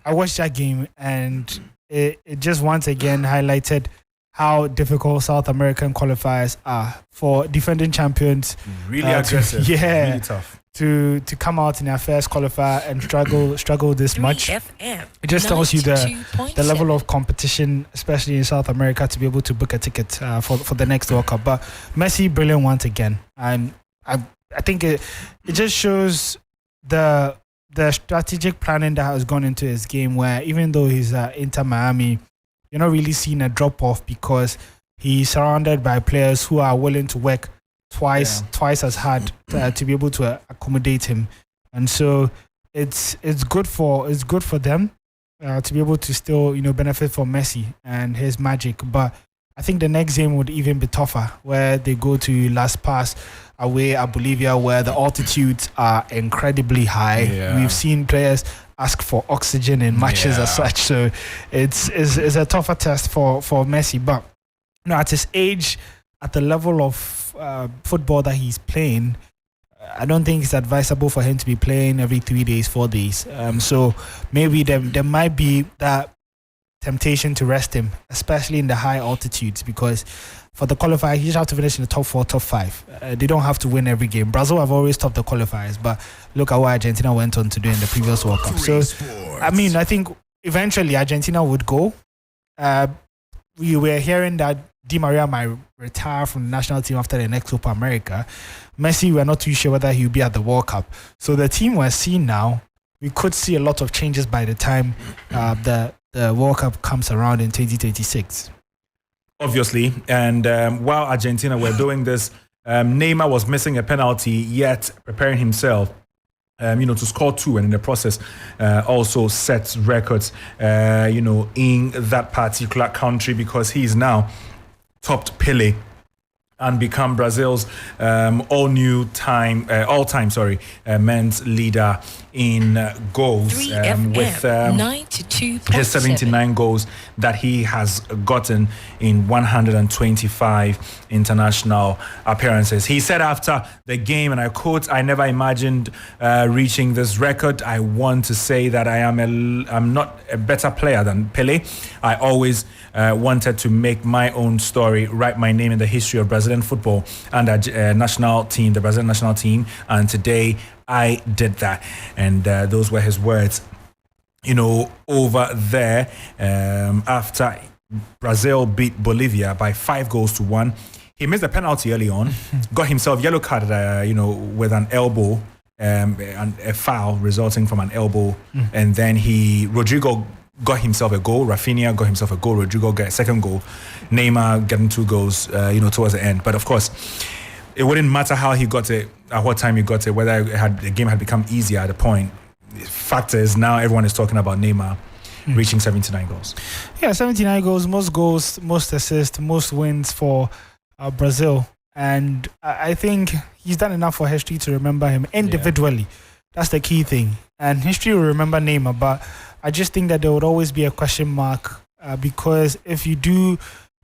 I watched that game and it just once again highlighted how difficult South American qualifiers are for defending champions. Really aggressive, really tough. To come out in their first qualifier and struggle this much. It just tells you the level of competition, especially in South America, to be able to book a ticket for the next World Cup. But Messi, brilliant once again. And I think it just shows the strategic planning that has gone into his game, where even though he's Inter Miami, you're not really seeing a drop-off because he's surrounded by players who are willing to work twice as hard to be able to accommodate him, and so it's good for them to be able to still benefit from Messi and his magic. But I think the next game would even be tougher, where they go to Las Paz away at Bolivia, where the altitudes are incredibly high. We've seen players ask for oxygen in matches as such, so it's a tougher test for Messi. But at his age, at the level of football that he's playing, I don't think it's advisable for him to be playing every 3 days, 4 days. So maybe there might be that temptation to rest him, especially in the high altitudes, because for the qualifier, you just have to finish in the top 4, top 5. They don't have to win every game. Brazil have always topped the qualifiers, but look at what Argentina went on to do in the previous World Cup. So, I think eventually Argentina would go. We were hearing that Di Maria might retire from the national team after the next Copa America. Messi, we're not too sure whether he'll be at the World Cup. So the team we're seeing now, we could see a lot of changes by the time the World Cup comes around in 2026. Obviously, and while Argentina were doing this, Neymar was missing a penalty, yet preparing himself to score 2, and in the process also sets records in that particular country, because he is now topped Pele and become Brazil's all-time men's leader in goals with his 79 goals that he has gotten in 125 international appearances. He said after the game, and I quote, "I never imagined reaching this record. I want to say that I'm not a better player than Pele. I always wanted to make my own story, write my name in the history of Brazilian football and the national team, the Brazilian national team, and today I did that." And those were his words, over there after Brazil beat Bolivia by 5-1. He missed a penalty early on, got himself yellow carded, with an elbow, and a foul resulting from an elbow, and then Rodrigo got himself a goal. Rafinha got himself a goal. Rodrigo got a second goal. Neymar getting 2 goals, towards the end. But of course, it wouldn't matter how he got it, at what time he got it, whether the game had become easier at the point. The fact is, now everyone is talking about Neymar reaching 79 goals. Yeah, 79 goals, most assists, most wins for Brazil. And I think he's done enough for history to remember him individually. Yeah. That's the key thing. And history will remember Neymar, but I just think that there would always be a question mark because if you do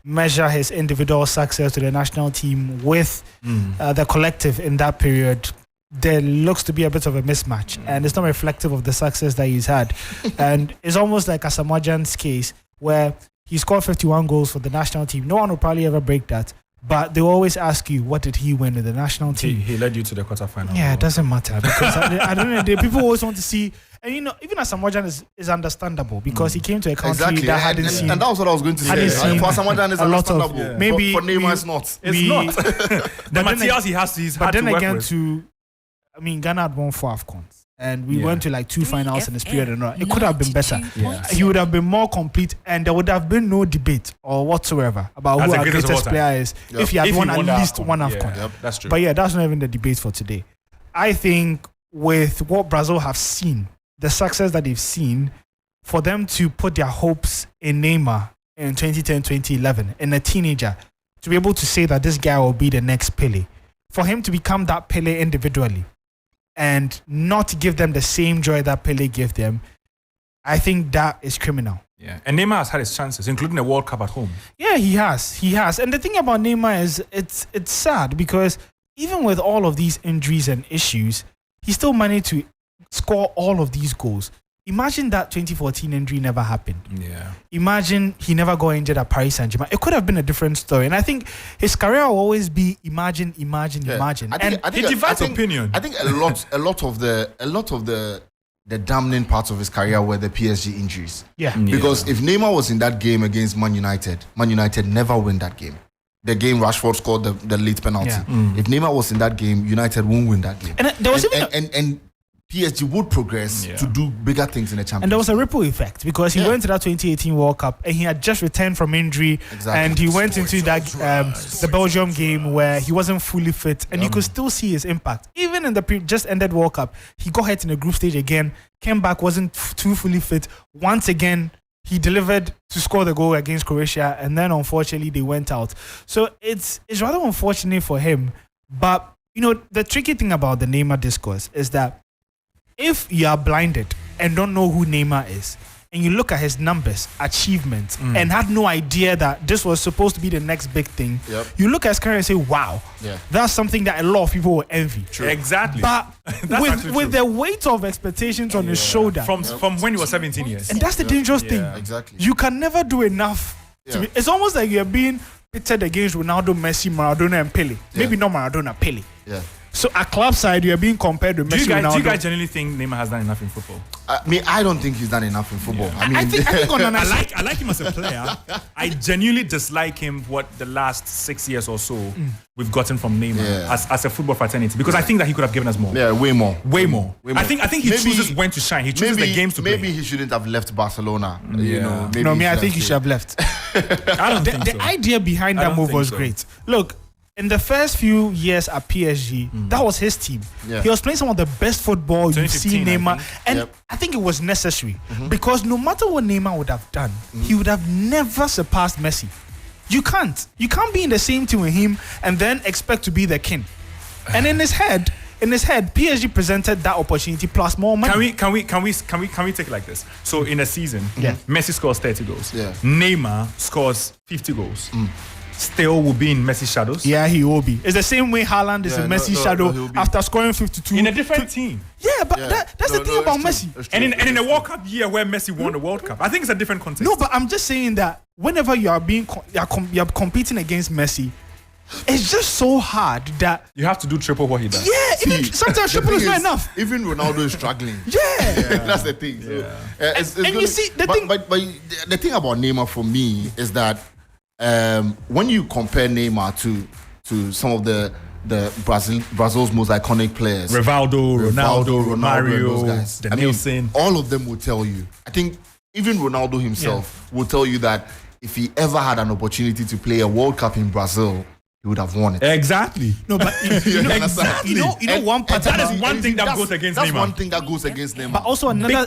measure his individual success to the national team with the collective in that period, there looks to be a bit of a mismatch, and it's not reflective of the success that he's had. And it's almost like Asamoah Gyan's case, where he scored 51 goals for the national team. No one will probably ever break that, but they always ask you, what did he win with the national team? He led you to the quarterfinal. Yeah, it doesn't matter, because I don't know, people always want to see. And even Asamoah Gyan is understandable, because he came to a country that hadn't seen. And that was what I was going to say. For Asamoah Gyan, is understandable. Maybe for Neymar, it's not. It's not. The materials he's had to work with. Ghana had won 4 AFCONs. and we went to like 2 finals in this period and all. It could have been better. 92.7. He would have been more complete, and there would have been no debate or whatsoever about As who the our greatest of greatest all player is if he had If he won won at the least AFCON. one Yeah, AFCON. that's true. But yeah, that's not even the debate for today. I think with what Brazil have seen, the success that they've seen, for them to put their hopes in Neymar in 2010, 2011, in a teenager, to be able to say that this guy will be the next Pele, for him to become that Pele individually and not give them the same joy that Pele gave them, I think that is criminal. Yeah, and Neymar has had his chances, including the World Cup at home. Yeah, he has. And the thing about Neymar is it's sad because even with all of these injuries and issues, he still managed to score all of these goals. Imagine that 2014 injury never happened. Yeah. Imagine he never got injured at Paris Saint-Germain. It could have been a different story. And I think his career will always be imagine. Yeah. And He divides opinion. I think a lot of the damning parts of his career were the PSG injuries. yeah. Because if Neymar was in that game against Man United never win that game. The game Rashford scored the late penalty. Yeah. If Neymar was in that game, United won't win that game. And there was even and PSG would progress to do bigger things in the Champions and there was a ripple effect because he Yeah. went to that 2018 World Cup and he had just returned from injury. Exactly. And he went into that the Belgium game where he wasn't fully fit and you could still see his impact. Even in the just ended World Cup, he got hurt in the group stage again, came back, wasn't too fully fit. Once again, he delivered to score the goal against Croatia, and then unfortunately they went out. So it's rather unfortunate for him. But you know, the tricky thing about the Neymar discourse is that if you are blinded and don't know who Neymar is, and you look at his numbers, achievements, and had no idea that this was supposed to be the next big thing, you look at his career and say, wow, that's something that a lot of people will envy. Exactly. But That's actually with true. the weight of expectations on his shoulder, From when he was 17 years. and that's the dangerous thing. Exactly. You can never do enough. It's almost like you're being pitted against Ronaldo, Messi, Maradona, and Pele. Maybe not Maradona, Pele. Yeah. So at club side, you're being compared to Messi, Do you Ronaldo. guys genuinely think Neymar has done enough in football? I don't think he's done enough in football. I mean, I think on an I like him as a player. I genuinely dislike him what the last 6 years or so we've gotten from Neymar as a football fraternity, because I think that he could have given us more. yeah, way more. Way more. Way more. I think he Maybe- chooses when to shine. He chooses the games to play. Maybe he shouldn't have left Barcelona. You Yeah. know, maybe No, me, I he think he stayed. should have left. I don't think The so. idea behind I that don't move think was so. great. Look, in the first few years at PSG, that was his team. Yeah. He was playing some of the best football you've 2015, seen I Neymar. think. And Yep. I think it was necessary because no matter what Neymar would have done, he would have never surpassed Messi. You can't be in the same team with him and then expect to be the king. And in his head, PSG presented that opportunity plus more money. Can we take it like this? So in a season, Yeah. Messi scores 30 goals. Yeah. Neymar scores 50 goals. Still will be in Messi's shadows. Yeah, he will be. It's the same way Haaland is Yeah, in no, Messi's no, shadow no, he'll be. after scoring 52. In a different team. Yeah, but Yeah. that's the thing about it's true. Messi. It's true. And in a World Cup year where Messi won the World Cup, I think it's a different context. No, but I'm just saying that whenever you are you're competing against Messi, it's just so hard that you have to do triple what he does. sometimes The triple thing is not enough. Even Ronaldo is struggling. Yeah. That's the thing. So, it's And you gonna- see, the but, thing- but the thing about Neymar for me is that when you compare Neymar to some of the Brazil's most iconic players, Rivaldo, Ronaldo, and Mario, those guys, the I mean, Nielsen. all of them will tell you. I think even Ronaldo himself will tell you that if he ever had an opportunity to play a World Cup in Brazil, he would have won it. Exactly. No, but you know one part that about, is one thing that goes against That's Neymar. one thing that goes against Neymar. but also another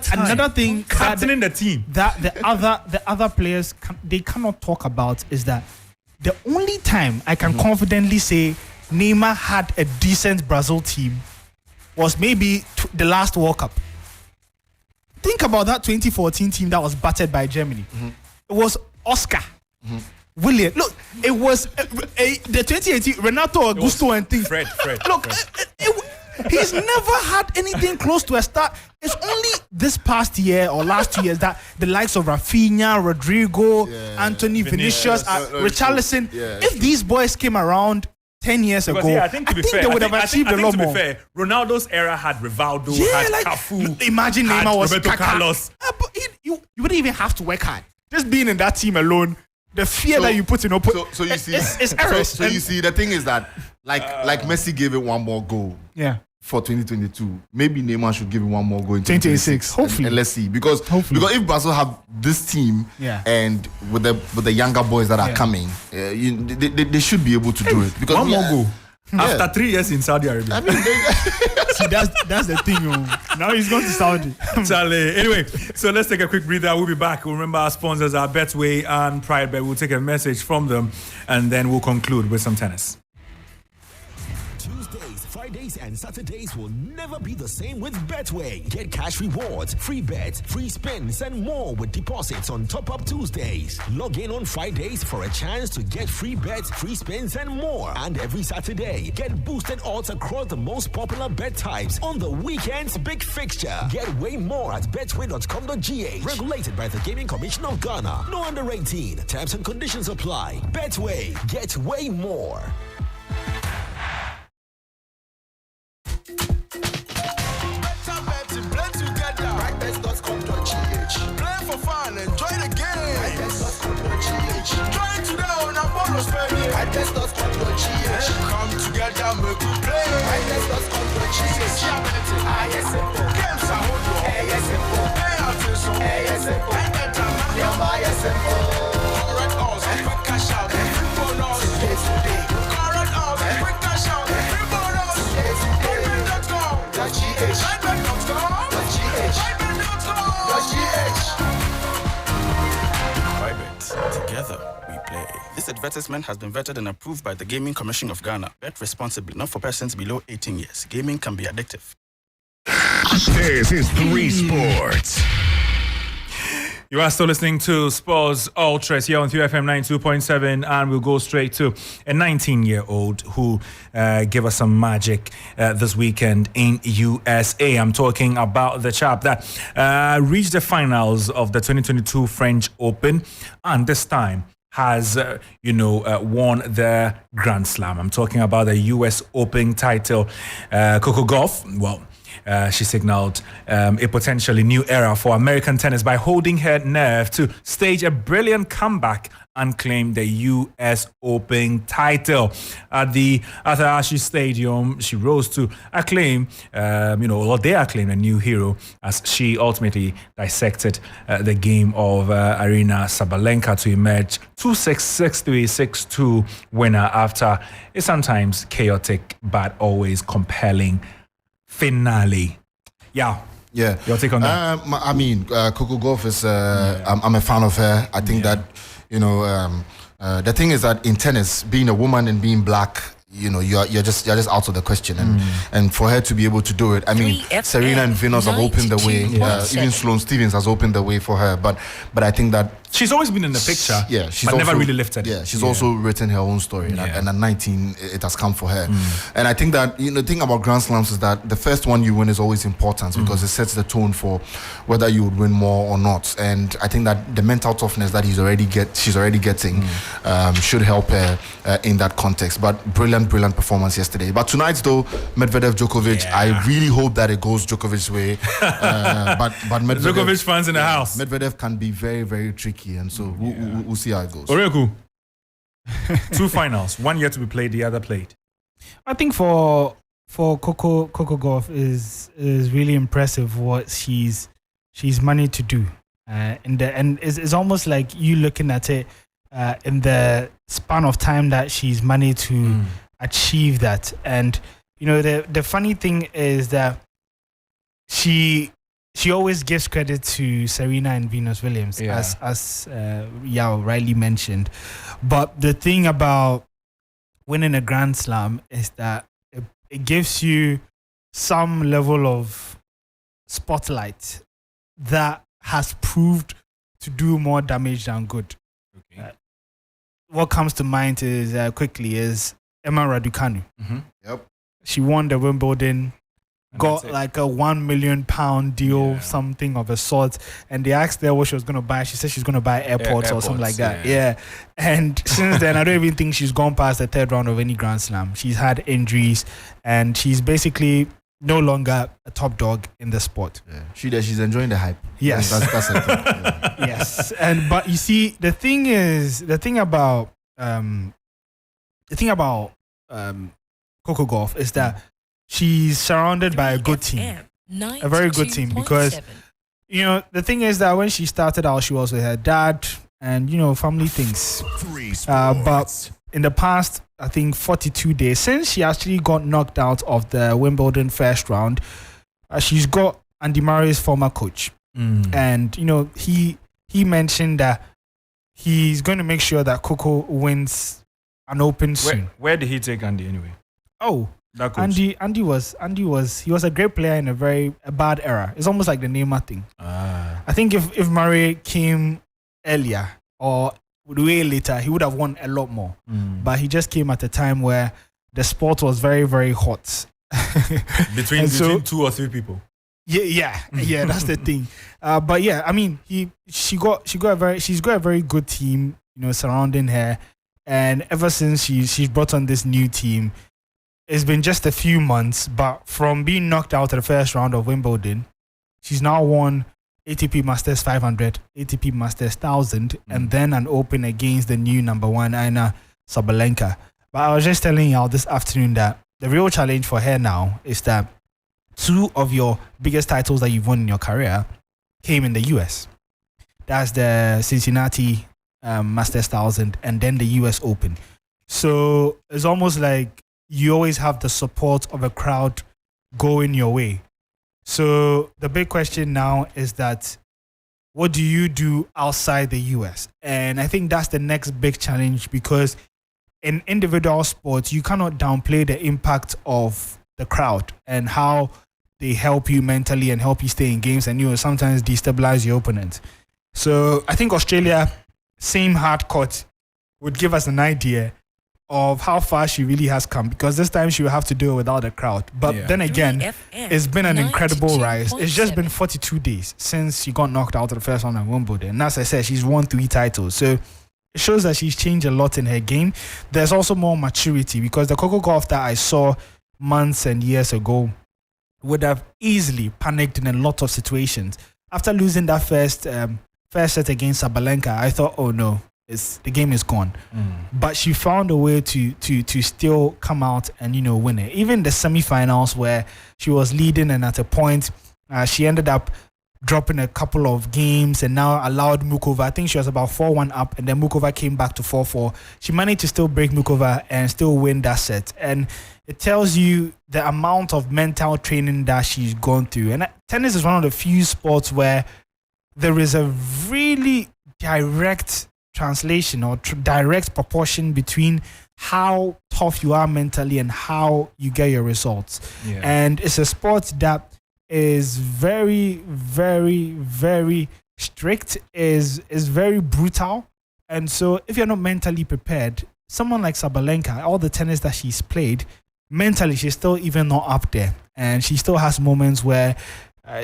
thing that, Captaining the team. that the other players they cannot talk about is that the only time I can confidently say Neymar had a decent Brazil team was maybe the last World Cup. Think about that 2014 team that was battered by Germany. It was Oscar, William. Look, it was the 2018 Renato Augusto and things. Fred. Look, he's never had anything close to a start. It's only this past year or last 2 years that the likes of Rafinha, Rodrigo, Anthony, Vinicius, Richarlison. Yeah, if these boys came around 10 years Because, ago, yeah, I think they would have achieved a lot to be more. fair, Ronaldo's era had Rivaldo, Yeah, had like Cafu, imagine had Neymar was Roberto Kaká. Carlos. But you wouldn't even have to work hard. Just being in that team alone, the fear that you put in, so you see, it's errors. so you see, the thing is that like Messi gave it one more goal. Yeah. for 2022. Maybe Neymar should give him one more go in 2026. Hopefully. And let's see, because if Brazil have this team, and with the younger boys that are coming, they should be able to do it. Because one more go. After 3 years in Saudi Arabia. I mean, see, that's the thing. Now he's going to Saudi. Charlie. Anyway, so let's take a quick breather. We'll be back. Remember, our sponsors are Betway and Pride Bet. We'll take a message from them, and then we'll conclude with some tennis. Tuesdays, Fridays, and Saturdays will never be the same with Betway. Get cash rewards, free bets, free spins, and more with deposits on Top Up Tuesdays. Log in on Fridays for a chance to get free bets, free spins, and more. And every Saturday, get boosted odds across the most popular bet types on the weekend's big fixture. Get way more at betway.com.gh. Regulated by the Gaming Commission of Ghana. No under 18. Terms and conditions apply. Betway. Get way more. Play for fun, enjoy the game. Join today on Apollo Stadium. Come together, make we play. Games are hot. Pay attention. And get a correct us, quick cash out, free bonus. Correct us, quick cash out, free bonus. Betway.com. Together we play. This advertisement has been vetted and approved by the Gaming Commission of Ghana. Bet responsibly, not for persons below 18 years. Gaming can be addictive. This is 3 Sports. You are still listening to Sports Ultras here on 3FM 92.7, and we'll go straight to a 19-year-old who gave us some magic this weekend in USA. I'm talking about the chap that reached the finals of the 2022 French Open, and this time has, won the Grand Slam. I'm talking about the US Open title. Coco Gauff, she signaled a potentially new era for American tennis by holding her nerve to stage a brilliant comeback and claim the US Open title. At the Arthur Ashe Stadium, she rose to acclaim, they acclaimed a new hero as she ultimately dissected the game of Aryna Sabalenka to emerge 2-6, 6-3, 6-2 winner after a sometimes chaotic but always compelling finale. Yeah. Your take on that? Coco Gauff is. I'm a fan of her. I think that the thing is that in tennis, being a woman and being black, you're just out of the question, and for her to be able to do it, Serena and Venus have opened the way. Even Sloane Stephens has opened the way for her. But I think that she's always been in the picture. She's but never really lifted. Yeah, she's also written her own story, and at 19, it has come for her. And I think that the thing about Grand Slams is that the first one you win is always important because it sets the tone for whether you would win more or not. And I think that the mental toughness that she's already getting should help her in that context. But brilliant performance yesterday. But tonight, though, Medvedev Djokovic, I really hope that it goes Djokovic's way. But Medvedev, Djokovic fans in the house. Medvedev can be very, very tricky, and so we'll see how it goes. Oreku, 2 finals, one yet to be played, the other played. I think for Coco Gauff is really impressive what she's managed to do. And it's almost like you looking at it in the span of time that she's managed to achieve that. And the funny thing is that she always gives credit to Serena and Venus Williams, as Yao rightly mentioned. But the thing about winning a Grand Slam is that it gives you some level of spotlight that has proved to do more damage than good. Okay. What comes to mind is Emma Raducanu. Yep. She won the Wimbledon, got like a £1 million deal, something of a sort. And they asked her what she was going to buy. She said she's going to buy AirPods or something like that. Yeah. And since then, I don't even think she's gone past the third round of any Grand Slam. She's had injuries, and she's basically no longer a top dog in the sport. Yeah. She's enjoying the hype. Yes. That's it. Yes. But you see, the thing about Coco Gauff is that she's surrounded by a good team, a very good team, because the thing is that when she started out, she was with her dad and family things. But in the past, I think 42 days since she actually got knocked out of the Wimbledon first round, she's got Andy Murray's former coach, and he mentioned that he's going to make sure that Coco wins an Open soon. Where did he take Andy anyway? Oh, that coach. Andy was a great player in a bad era. It's almost like the Neymar thing. I think if Murray came earlier or way later, he would have won a lot more. But he just came at a time where the sport was very, very hot. between 2 or 3 people. Yeah, that's the thing. But yeah, I mean, she's got a very good team, surrounding her, and ever since she's brought on this new team, it's been just a few months. But from being knocked out at the first round of Wimbledon, she's now won ATP Masters 500, ATP Masters 1000, and then an Open against the new number 1 Aina Sabalenka. But I was just telling y'all this afternoon that the real challenge for her now is that 2 of your biggest titles that you've won in your career came in the US. That's the Cincinnati Masters 1000 and then the US Open. So it's almost like you always have the support of a crowd going your way. So the big question now is that what do you do outside the US? And I think that's the next big challenge, because in individual sports, you cannot downplay the impact of the crowd and how they help you mentally and help you stay in games, and sometimes destabilize your opponent. So I think Australia, same hard court, would give us an idea of how far she really has come, because this time she will have to do it without a crowd. But then again, it's been an incredible rise. It's just been 42 days since she got knocked out of the first round at Wimbledon. And as I said, she's won 3 titles. So it shows that she's changed a lot in her game. There's also more maturity, because the Coco Gauff that I saw months and years ago would have easily panicked in a lot of situations. After losing that first set against Sabalenka, I thought, oh no, the game is gone. But she found a way to still come out and win it. Even the semi-finals where she was leading, and at a point she ended up dropping a couple of games and now allowed Mukova. I think she was about 4-1 up, and then Mukova came back to 4-4. She managed to still break Mukova and still win that set. And it tells you the amount of mental training that she's gone through. And tennis is one of the few sports where there is a really direct translation or direct proportion between how tough you are mentally and how you get your results. And it's a sport that is very, very, very strict, is very brutal. And so if you're not mentally prepared, someone like Sabalenka, all the tennis that she's played, mentally she's still even not up there, and she still has moments where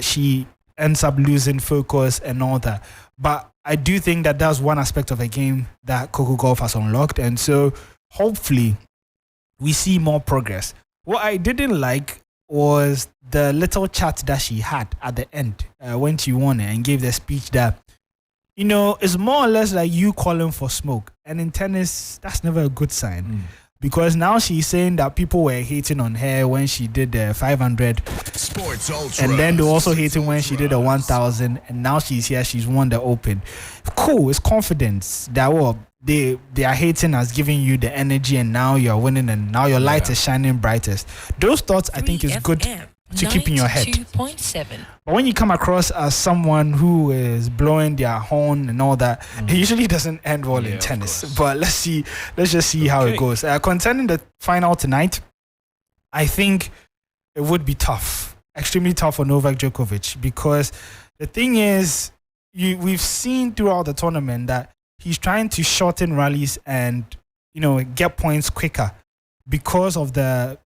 she ends up losing focus and all that. But I do think that that's one aspect of a game that Coco Gauff has unlocked, and so hopefully we see more progress. What I didn't like was the little chat that she had at the end when she won it and gave the speech that it's more or less like you calling for smoke, and in tennis that's never a good sign. Because now she's saying that people were hating on her when she did the 500, Sports Ultra, and then they're also hating when she did the 1000, and now she's here, she's won the Open. Cool, it's confidence that they are hating as giving you the energy, and now you're winning, and now your light is shining brightest. Those thoughts I think is good to keep in your head. But when you come across as someone who is blowing their horn and all that, it usually doesn't end well in tennis. But let's just see how it goes. Contending the final tonight, I think it would be tough, extremely tough for Novak Djokovic, because the thing is, we've seen throughout the tournament that he's trying to shorten rallies and get points quicker because of the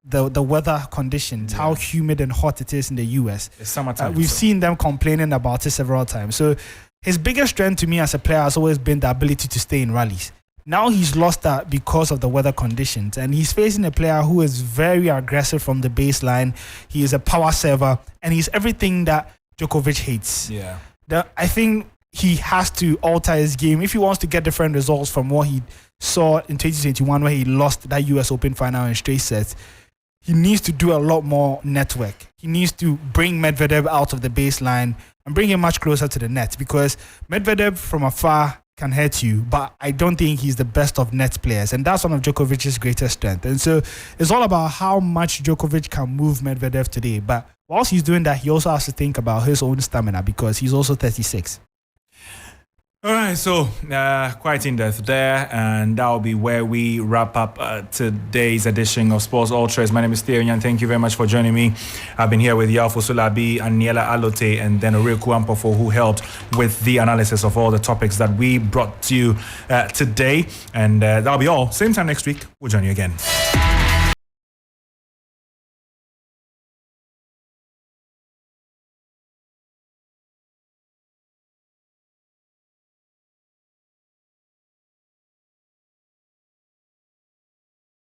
weather conditions, how humid and hot it is in the US. It's summertime. We've seen them complaining about it several times. So his biggest strength to me as a player has always been the ability to stay in rallies. Now he's lost that because of the weather conditions, and he's facing a player who is very aggressive from the baseline. He is a power server, and he's everything that Djokovic hates. I think he has to alter his game if he wants to get different results from what he saw in 2021, where he lost that US Open final in straight sets. he needs to do a lot more network. He needs to bring Medvedev out of the baseline and bring him much closer to the net, because Medvedev from afar can hurt you, but I don't think he's the best of net players, and that's one of Djokovic's greatest strengths. And so it's all about how much Djokovic can move Medvedev today. But whilst he's doing that, he also has to think about his own stamina, because he's also 36. All right, so quite in depth there, and that'll be where we wrap up today's edition of Sports Ultras. My name is Theo Nyan. Thank you very much for joining me. I've been here with Yalfo Sulabi, Aniela Alote, and then Oriku Ampofo, who helped with the analysis of all the topics that we brought to you today. And that'll be all. Same time next week, we'll join you again.